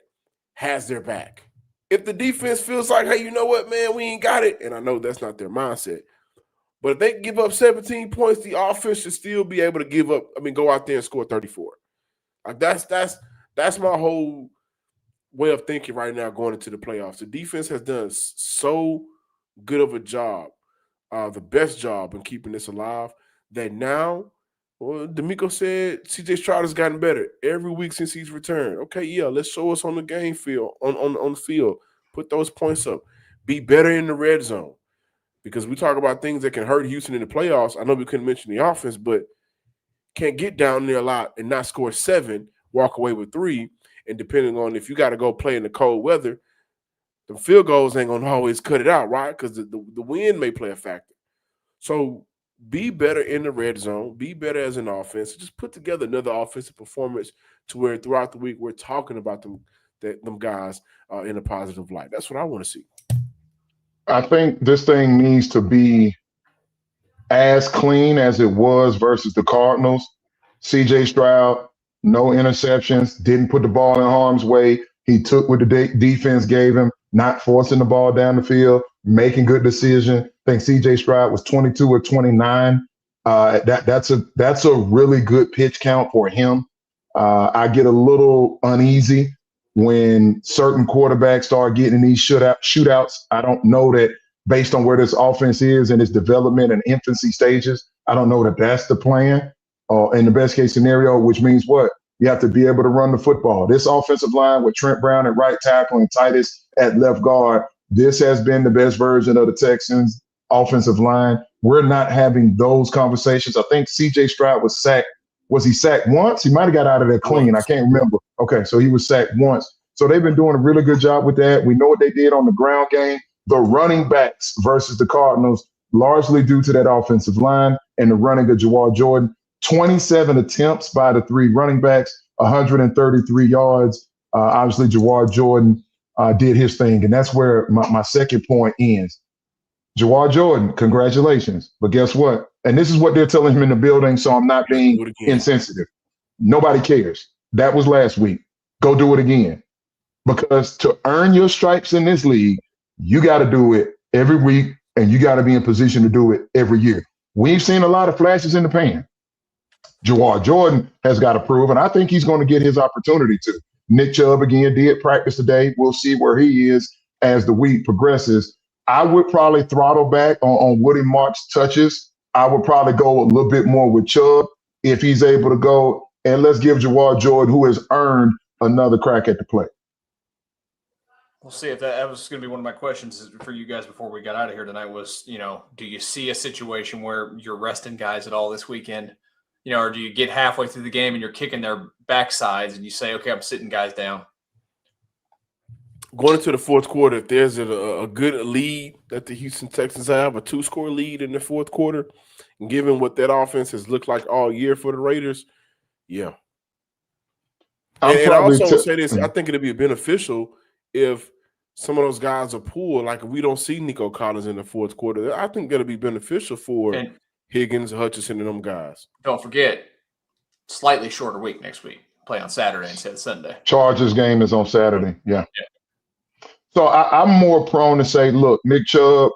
has their back. If the defense feels like, hey, you know what, man, we ain't got it, and I know that's not their mindset, but if they give up 17 points, the offense should still be able to go out there and score 34. Like that's my whole way of thinking right now going into the playoffs. The defense has done so good of a job, the best job in keeping this alive, that now, well, D'Amico said C.J. Stroud has gotten better every week since he's returned. Okay, yeah, let's show us on the game field, on the field. Put those points up. Be better in the red zone. Because we talk about things that can hurt Houston in the playoffs. I know we couldn't mention the offense, but can't get down there a lot and not score 7, walk away with 3. And depending on if you got to go play in the cold weather, the field goals ain't going to always cut it out, right? Because the wind may play a factor. So be better in the red zone. Be better as an offense. Just put together another offensive performance to where throughout the week we're talking about them guys in a positive light. That's what I want to see. I think this thing needs to be as clean as it was versus the Cardinals. C.J. Stroud, no interceptions, didn't put the ball in harm's way. He took what the defense gave him, not forcing the ball down the field, making good decisions. I think C.J. Stroud was 22 or 29. That's a really good pitch count for him. I get a little uneasy when certain quarterbacks start getting in these shootouts. I don't know that based on where this offense is in its development and infancy stages, I don't know that that's the plan in the best case scenario, which means what? You have to be able to run the football. This offensive line with Trent Brown at right tackle and Titus at left guard, this has been the best version of the Texans offensive line. We're not having those conversations. I think C.J. Stroud was sacked. Was he sacked once? He might have got out of there clean. I can't remember. Okay, so he was sacked once. So they've been doing a really good job with that. We know what they did on the ground game. The running backs versus the Cardinals, largely due to that offensive line and the running of Jawar Jordan. 27 attempts by the 3 running backs, 133 yards. Obviously, Jawar Jordan did his thing, and that's where my second point ends. Jawar Jordan, congratulations. But guess what? And this is what they're telling him in the building, so I'm not being insensitive. Nobody cares. That was last week. Go do it again. Because to earn your stripes in this league, you got to do it every week, and you got to be in position to do it every year. We've seen a lot of flashes in the pan. Jawar Jordan has got to prove, and I think he's going to get his opportunity to. Nick Chubb, again, did practice today. We'll see where he is as the week progresses. I would probably throttle back on Woody Marks' touches. I would probably go a little bit more with Chubb if he's able to go, and let's give Jawar Jordan, who has earned another crack at the plate. We'll see if that was going to be one of my questions for you guys before we got out of here tonight was, do you see a situation where you're resting guys at all this weekend? Or do you get halfway through the game and you're kicking their backsides and you say, okay, I'm sitting guys down? Going into the fourth quarter, if there's a good lead that the Houston Texans have, a 2-score lead in the fourth quarter, and given what that offense has looked like all year for the Raiders, yeah. And I also would say this, I think it'd be beneficial if some of those guys are pulled, like if we don't see Nico Collins in the fourth quarter, I think that'll be beneficial for Higgins, Hutchinson, and them guys. Don't forget, slightly shorter week next week. Play on Saturday instead of Sunday. Chargers game is on Saturday, yeah. So I'm more prone to say, look, Nick Chubb,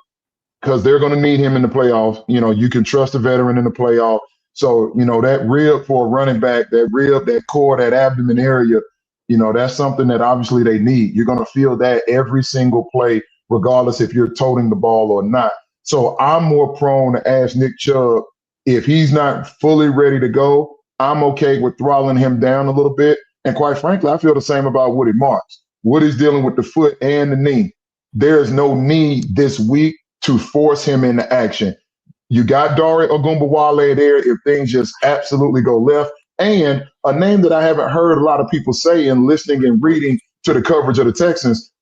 because they're going to need him in the playoffs. You can trust a veteran in the playoff. So, that rib for a running back, that rib, that core, that abdomen area, that's something that obviously they need. You're going to feel that every single play, regardless if you're toting the ball or not. So I'm more prone to ask Nick Chubb, if he's not fully ready to go, I'm okay with throttling him down a little bit. And quite frankly, I feel the same about Woody Marks. Woody's dealing with the foot and the knee. There is no need this week to force him into action. You got Dare Ogunbowale there if things just absolutely go left. And a name that I haven't heard a lot of people say in listening and reading to the coverage of the Texans,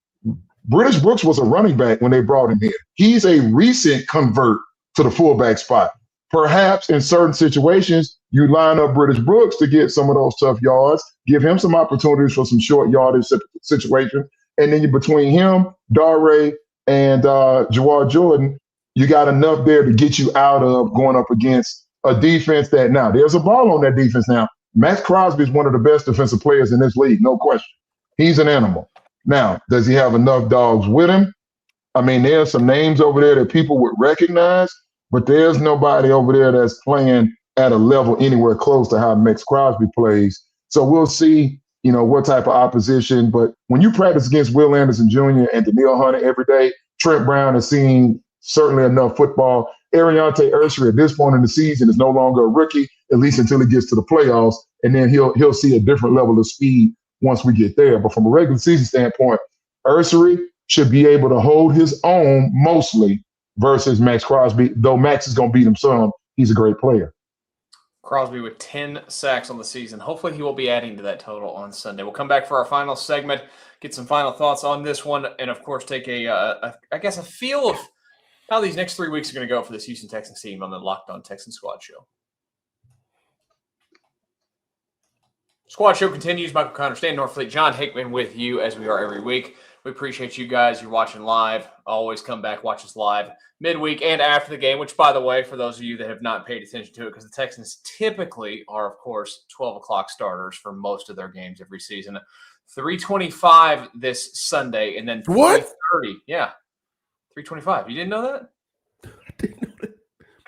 British Brooks was a running back when they brought him in. He's a recent convert to the fullback spot. Perhaps in certain situations, you line up British Brooks to get some of those tough yards, give him some opportunities for some short yardage situations. And then between him, Dare, and Jawar Jordan, you got enough there to get you out of going up against a defense that now there's a ball on that defense now. Max Crosby is one of the best defensive players in this league, no question. He's an animal. Now, does he have enough dogs with him? I mean, there's some names over there that people would recognize, but there's nobody over there that's playing at a level anywhere close to how Max Crosby plays. So we'll see, what type of opposition. But when you practice against Will Anderson Jr. and Daniil Hunter every day, Trent Brown has seen certainly enough football. Ariante Ursery at this point in the season is no longer a rookie, at least until he gets to the playoffs, and then he'll see a different level of speed once we get there. But from a regular season standpoint, Ursery should be able to hold his own mostly versus Max Crosby, though Max is going to beat him some. He's a great player. Crosby with 10 sacks on the season. Hopefully he will be adding to that total on Sunday. We'll come back for our final segment, get some final thoughts on this one, and of course take a feel of how these next 3 weeks are going to go for this Houston Texans team on the Locked On Texans Squad Show. Squad Show continues. Michael Connor, Stan Norfleet, John Hickman with you as we are every week. We appreciate you guys. You're watching live. Always come back, watch us live midweek and after the game, which, by the way, for those of you that have not paid attention to it, because the Texans typically are, of course, 12 o'clock starters for most of their games every season. 3:25 this Sunday, and then 3:30. Yeah, 3:25. You didn't know that? I didn't know that.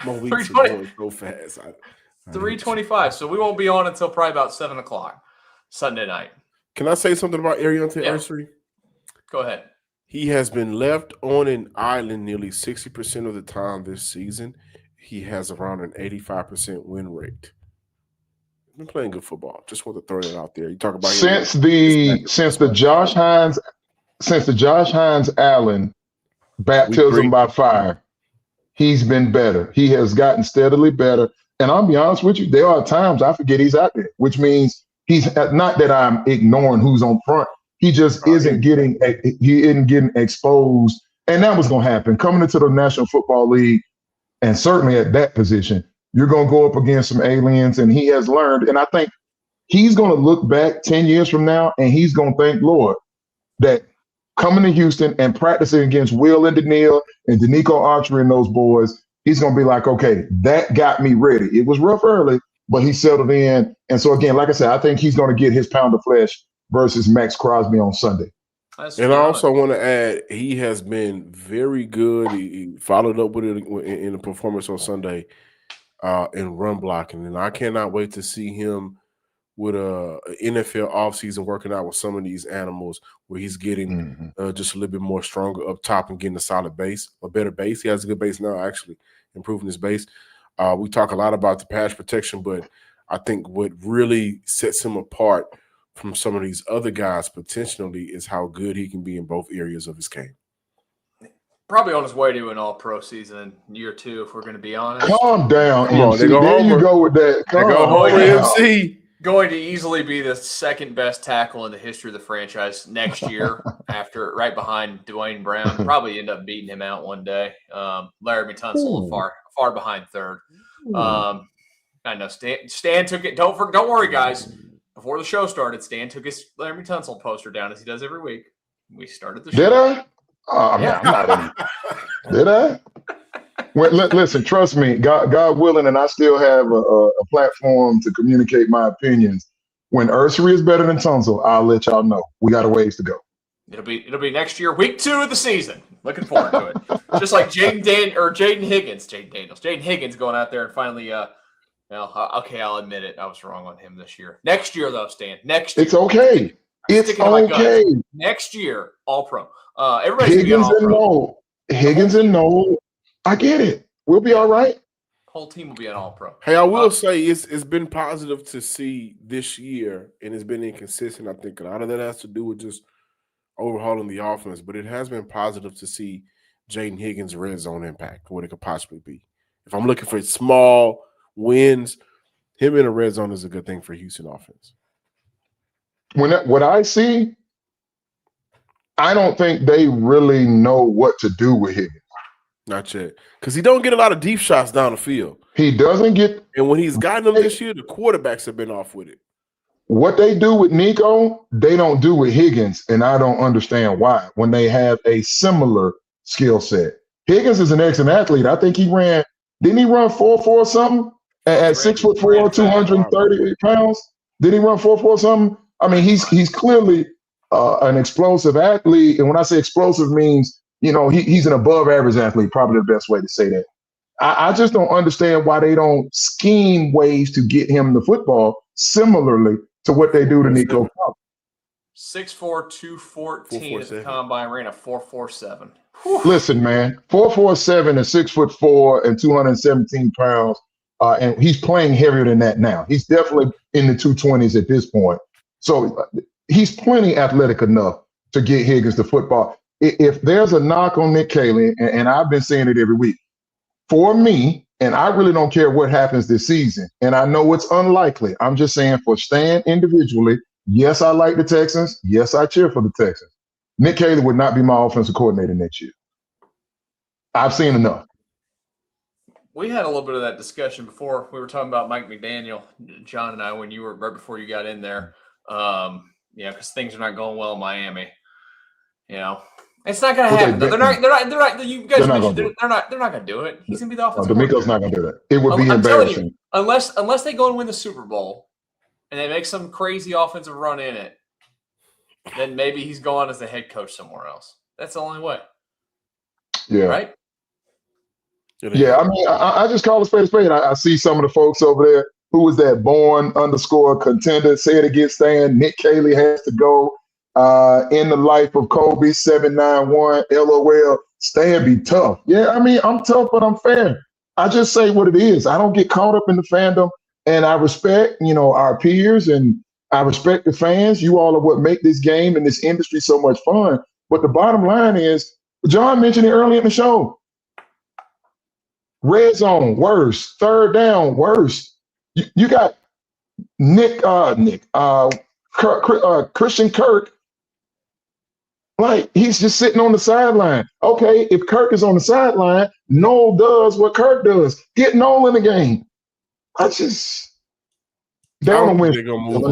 My weeks are going so fast. 3:25. So we won't be on until probably about 7 o'clock Sunday night. Can I say something about Ariante Ursery? Go ahead. He has been left on an island nearly 60% of the time this season. He has around an 85% win rate. He's been playing good football. Just want to throw that out there. You talk about since the Josh Hines Allen baptism by fire, he's been better. He has gotten steadily better. And I'll be honest with you, there are times I forget he's out there, which means he's not that I'm ignoring who's on front. He just isn't getting exposed. And that was going to happen. Coming into the National Football League, and certainly at that position, you're going to go up against some aliens, and he has learned. And I think he's going to look back 10 years from now, and he's going to thank Lord that coming to Houston and practicing against Will and Daniil and Danico Archery and those boys, he's going to be like, okay, that got me ready. It was rough early, but he settled in. And so, again, like I said, I think he's going to get his pound of flesh versus Max Crosby on Sunday. And I also want to add, he has been very good. He followed up with it in the performance on Sunday in run blocking. And I cannot wait to see him with a NFL offseason working out with some of these animals where he's getting just a little bit more stronger up top and getting a solid base, a better base. He has a good base now, actually, improving his base. We talk a lot about the pass protection, but I think what really sets him apart from some of these other guys potentially is how good he can be in both areas of his game. Probably on his way to an all-pro season in year 2, if we're going to be honest. Calm down, Come on, MC. There you go with that. Go home, MC. Going to easily be the second best tackle in the history of the franchise next year, right behind Dwayne Brown. Probably end up beating him out one day. Larry Tunsil far behind third. I know Stan took it. Don't worry, guys. Before the show started, Stan took his Larry Tunsil poster down as he does every week. We started the show. Did I? Oh, yeah. I'm not Did I? Well, listen, trust me, God willing, and I still have a platform to communicate my opinions. When Ursery is better than Tunsil, I'll let y'all know. We got a ways to go. It'll be next year, week 2 of the season. Looking forward to it. Just like Jaden Higgins going out there and finally I'll admit it. I was wrong on him this year. Next year, though, Stan. Next year. It's okay. It's okay. Next year, all-pro. Everybody's going to be an all-pro. Higgins and Noel. I get it. We'll be all right. Whole team will be an all-pro. Hey, I will say it's been positive to see this year, and it's been inconsistent. I think a lot of that has to do with just overhauling the offense, but it has been positive to see Jaden Higgins' red zone impact, what it could possibly be. If I'm looking for small wins, him in a red zone is a good thing for Houston offense. What I see, I don't think they really know what to do with Higgins. Not yet. Because he don't get a lot of deep shots down the field. He doesn't get – and when he's gotten them this year, the quarterbacks have been off with it. What they do with Nico, they don't do with Higgins, and I don't understand why when they have a similar skill set. Higgins is an excellent athlete. I think didn't he run 4.4 something at 6'4", 230 pounds? Didn't he run 4.4 something? I mean, he's clearly an explosive athlete. And when I say explosive means, he's an above average athlete, probably the best way to say that. I just don't understand why they don't scheme ways to get him the football similarly to what they do to Nico Collins. 6'4", 214 at the combine, ran a 4.47. Listen, man, 4.47 and 6'4" and 217 pounds, and he's playing heavier than that now. He's definitely in the 220s at this point. So he's plenty athletic enough to get Higgins the football. If there's a knock on Nick Caley, and I've been saying it every week, for me, and I really don't care what happens this season, and I know it's unlikely. I'm just saying for Stan individually, yes, I like the Texans. Yes, I cheer for the Texans. Nick Caley would not be my offensive coordinator next year. I've seen enough. We had a little bit of that discussion before. We were talking about Mike McDaniel, John and I, when you were right before you got in there. Because things are not going well in Miami. It's not going to happen. They're not. You guys mentioned they're not going to do it. He's going to be the offensive coordinator. DeMeco's not going to do that. It would be embarrassing. You, unless they go and win the Super Bowl and they make some crazy offensive run in it, then maybe he's going as the head coach somewhere else. That's the only way. Yeah. Right? Yeah, I mean, I just call a spade a spade. I see some of the folks over there. Who was that? Born_contender. Say it again, Stan. Nick Caley has to go. In the life of Kobe, 791. LOL. Stan be tough. Yeah, I mean, I'm tough, but I'm fair. I just say what it is. I don't get caught up in the fandom, and I respect, our peers, and I respect the fans. You all are what make this game and this industry so much fun. But the bottom line is, John mentioned it early in the show. Red zone, worse. Third down, worse. You got Christian Kirk. Like, he's just sitting on the sideline. Okay, if Kirk is on the sideline, Noel does what Kirk does. Get Noel in the game. They're going to win. They're going to move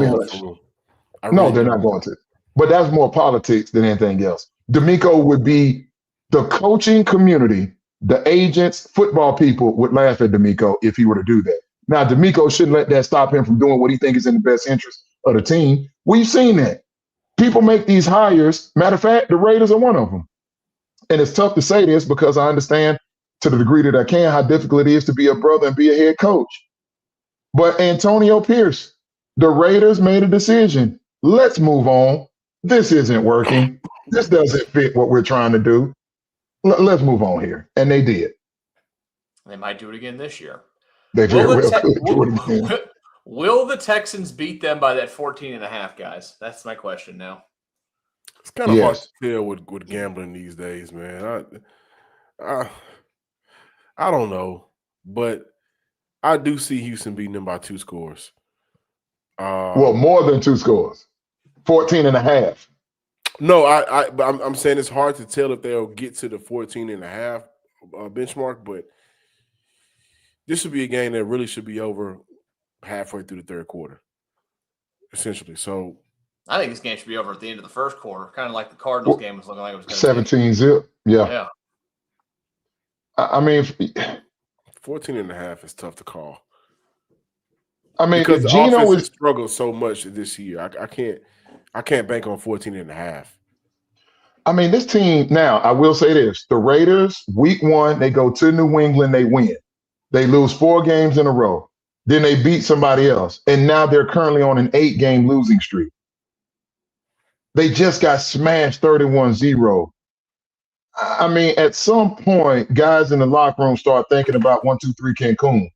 on. No, they're not going to. But that's more politics than anything else. DeMeco would be the coaching community. The agents, football people would laugh at DeMeco if he were to do that. Now, DeMeco shouldn't let that stop him from doing what he thinks is in the best interest of the team. We've seen that. People make these hires. Matter of fact, the Raiders are one of them. And it's tough to say this because I understand to the degree that I can how difficult it is to be a brother and be a head coach. But Antonio Pierce, the Raiders made a decision. Let's move on. This isn't working. This doesn't fit what we're trying to do. Let's move on here. And they did. They might do it again this year. They very well could do it again. Will the Texans beat them by that 14.5, guys? That's my question now. It's kind of hard to tell with gambling these days, man. I don't know. But I do see Houston beating them by 2 scores. Well, more than 2 scores. 14.5. No, I'm saying it's hard to tell if they'll get to the 14.5 benchmark, but this should be a game that really should be over halfway through the third quarter, essentially. So I think this game should be over at the end of the first quarter, kind of like the Cardinals game was looking like it was going to 17-0. Yeah. I mean, 14.5 is tough to call. I mean, because Gino has struggled so much this year. I can't bank on 14.5. I mean, this team, now, I will say this. The Raiders, week 1, they go to New England, they win. They lose 4 games in a row. Then they beat somebody else. And now they're currently on an 8-game losing streak. They just got smashed 31-0. I mean, at some point, guys in the locker room start thinking about 1, 2, 3 Cancun.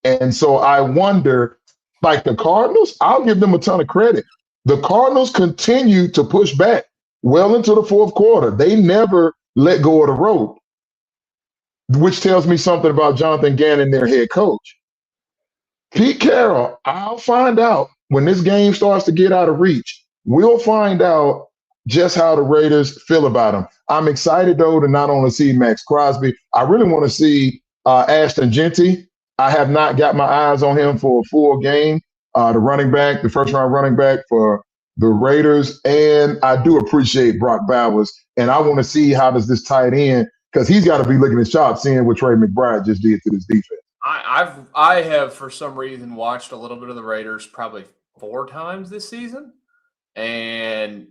And so I wonder, like the Cardinals, I'll give them a ton of credit. The Cardinals continue to push back well into the fourth quarter. They never let go of the rope, which tells me something about Jonathan Gannon, their head coach. Pete Carroll, I'll find out when this game starts to get out of reach. We'll find out just how the Raiders feel about him. I'm excited, though, to not only see Max Crosby. I really want to see Ashton Genty. I have not got my eyes on him for a full game. The running back, the first-round running back for the Raiders. And I do appreciate Brock Bowers. And I want to see how does this tight end because he's got to be looking at sharp, seeing what Trey McBride just did to this defense. I have for some reason watched a little bit of the Raiders probably 4 times this season, and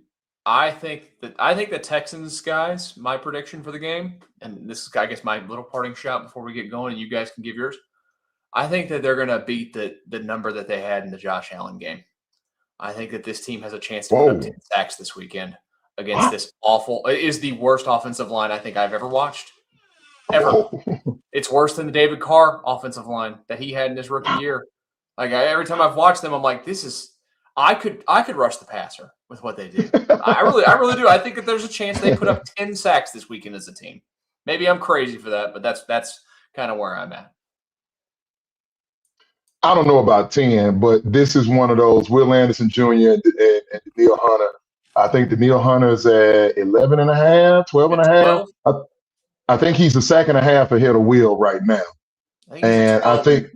I think the Texans guys, my prediction for the game, and this is I guess my little parting shot before we get going, and you guys can give yours. I think that they're going to beat the number that they had in the Josh Allen game. I think that this team has a chance to put up 10 sacks this weekend against this awful. It is the worst offensive line I think I've ever watched. Ever. It's worse than the David Carr offensive line that he had in his rookie year. Like every time I've watched them, I'm like, this is. I could rush the passer with what they do. I really do. I think that there's a chance they put up 10 sacks this weekend as a team. Maybe I'm crazy for that, but that's kind of where I'm at. I don't know about 10, but this is one of those Will Anderson Jr. and Daniil Hunter. I think Daniil Hunter is at 11 and a half, 12 and a half. I think he's a sack and a half ahead of Will right now. I think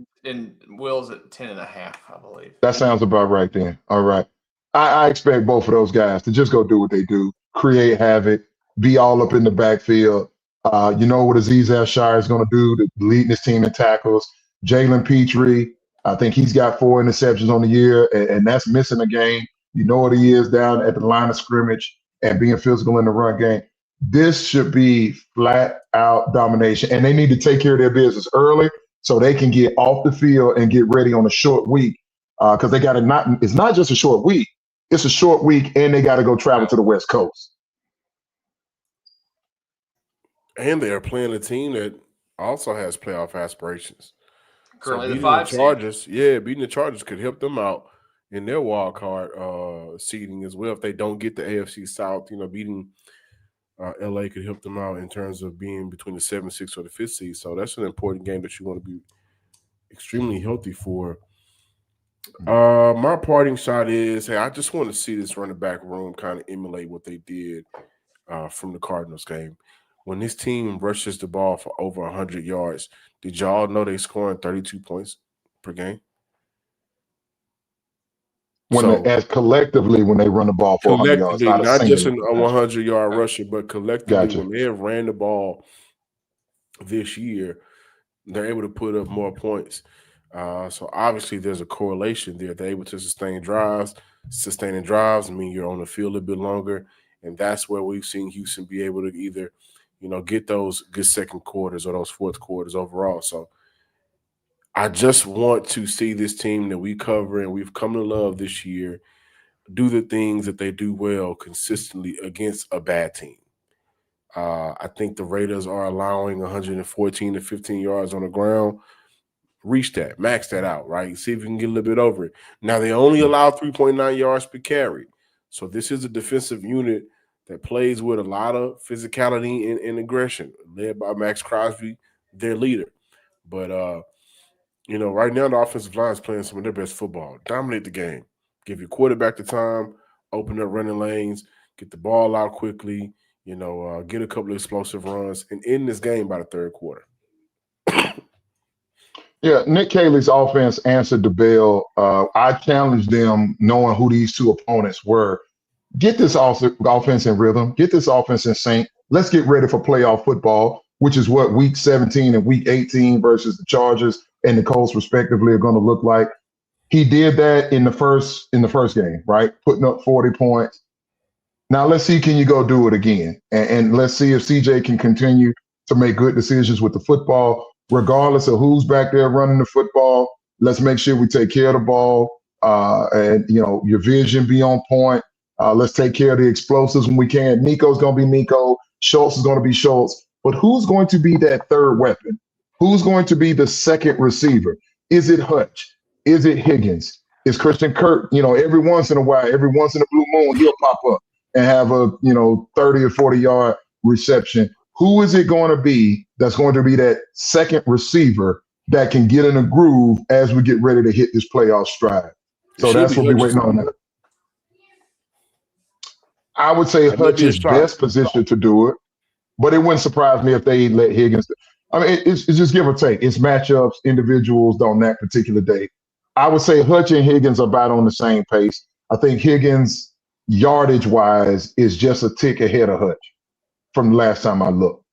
Will's at 10 and a half, I believe. That sounds about right then. All right. I expect both of those guys to just go do what they do, create havoc, be all up in the backfield. You know what Azeez Al-Shire is going to do, leading his team in tackles. Jalen Petrie, I think he's got 4 interceptions on the year, and that's missing a game. You know what he is down at the line of scrimmage and being physical in the run game. This should be flat-out domination, and they need to take care of their business early so they can get off the field and get ready on a short week because they got to it's not just a short week. It's a short week, and they got to go travel to the West Coast. And they are playing a team that also has playoff aspirations. Currently so the 5 Chargers, beating the Chargers could help them out in their wild card seeding as well if they don't get the AFC South. Beating LA could help them out in terms of being between the 7th, 6th, or the 5th seed. So that's an important game that you want to be extremely healthy for. My parting shot is, I just want to see this running back room kind of emulate what they did from the Cardinals game. When this team rushes the ball for over 100 yards, did y'all know they scoring 32 points per game? As collectively, when they run the ball for 100 yards, not just a 100-yard rusher, but collectively, when they have ran the ball this year, they're able to put up more points. So obviously, there's a correlation there. They're able to sustain drives. Sustaining drives, you're on the field a bit longer, and that's where we've seen Houston be able to either, get those good second quarters or those fourth quarters overall. So I just want to see this team that we cover and we've come to love this year do the things that they do well consistently against a bad team. I think the Raiders are allowing 114 to 15 yards on the ground. Reach that, max that out, right? See if you can get a little bit over it. Now, they only allow 3.9 yards per carry. So this is a defensive unit that plays with a lot of physicality and aggression, led by Max Crosby, their leader. But, right now the offensive line is playing some of their best football. Dominate the game. Give your quarterback the time, open up running lanes, get the ball out quickly, get a couple of explosive runs, and end this game by the third quarter. Yeah, Nick Caley's offense answered the bell. I challenged them knowing who these two opponents were. Get this offense in rhythm. Get this offense in sync. Let's get ready for playoff football, which is what Week 17 and Week 18 versus the Chargers and the Colts, respectively, are going to look like. He did that in the first game, right? Putting up 40 points. Now let's see, can you go do it again? And let's see if CJ can continue to make good decisions with the football, regardless of who's back there running the football. Let's make sure we take care of the ball, and your vision be on point. Let's take care of the explosives when we can. Nico's going to be Nico. Schultz is going to be Schultz. But who's going to be that third weapon? Who's going to be the second receiver? Is it Hutch? Is it Higgins? Is Christian Kirk? Every once in a while, every once in a blue moon, he'll pop up and have a 30 or 40-yard reception. Who is it going to be that's going to be that second receiver that can get in a groove as we get ready to hit this playoff stride? So that's what we're waiting on now. I would say Hutch is best positioned to do it, but it wouldn't surprise me if they let Higgins. It's just give or take. It's matchups, individuals on that particular day. I would say Hutch and Higgins are about on the same pace. I think Higgins, yardage-wise, is just a tick ahead of Hutch from the last time I looked.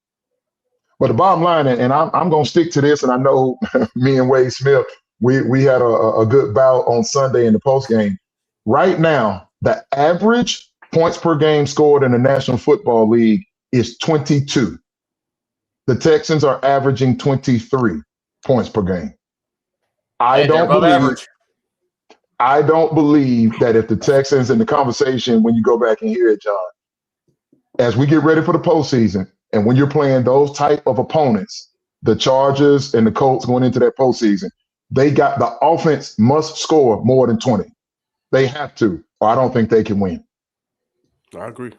But the bottom line, and I'm going to stick to this, and I know me and Wade Smith, we had a good bout on Sunday in the post game. Right now, the average points per game scored in the National Football League is 22. The Texans are averaging 23 points per game. I don't believe that if the Texans, in the conversation, when you go back and hear it, John, as we get ready for the postseason, and when you're playing those type of opponents, the Chargers and the Colts going into that postseason, the offense must score more than 20. They have to, or I don't think they can win. I agree.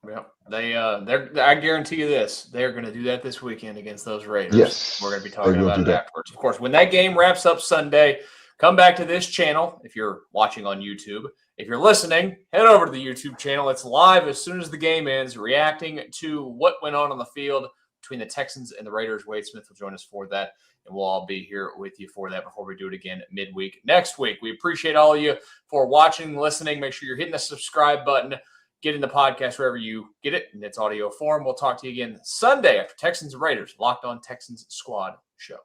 Yeah, I guarantee you this: they're going to do that this weekend against those Raiders. Yes, we're going to be talking about it afterwards. Of course, when that game wraps up Sunday, come back to this channel if you're watching on YouTube. If you're listening, head over to the YouTube channel. It's live as soon as the game ends, reacting to what went on the field between the Texans and the Raiders. Wade Smith will join us for that, and we'll all be here with you for that before we do it again midweek next week. We appreciate all of you for watching, listening. Make sure you're hitting the subscribe button. Get in the podcast wherever you get it in its audio form. We'll talk to you again Sunday after Texans and Raiders, Locked On Texans Squad show.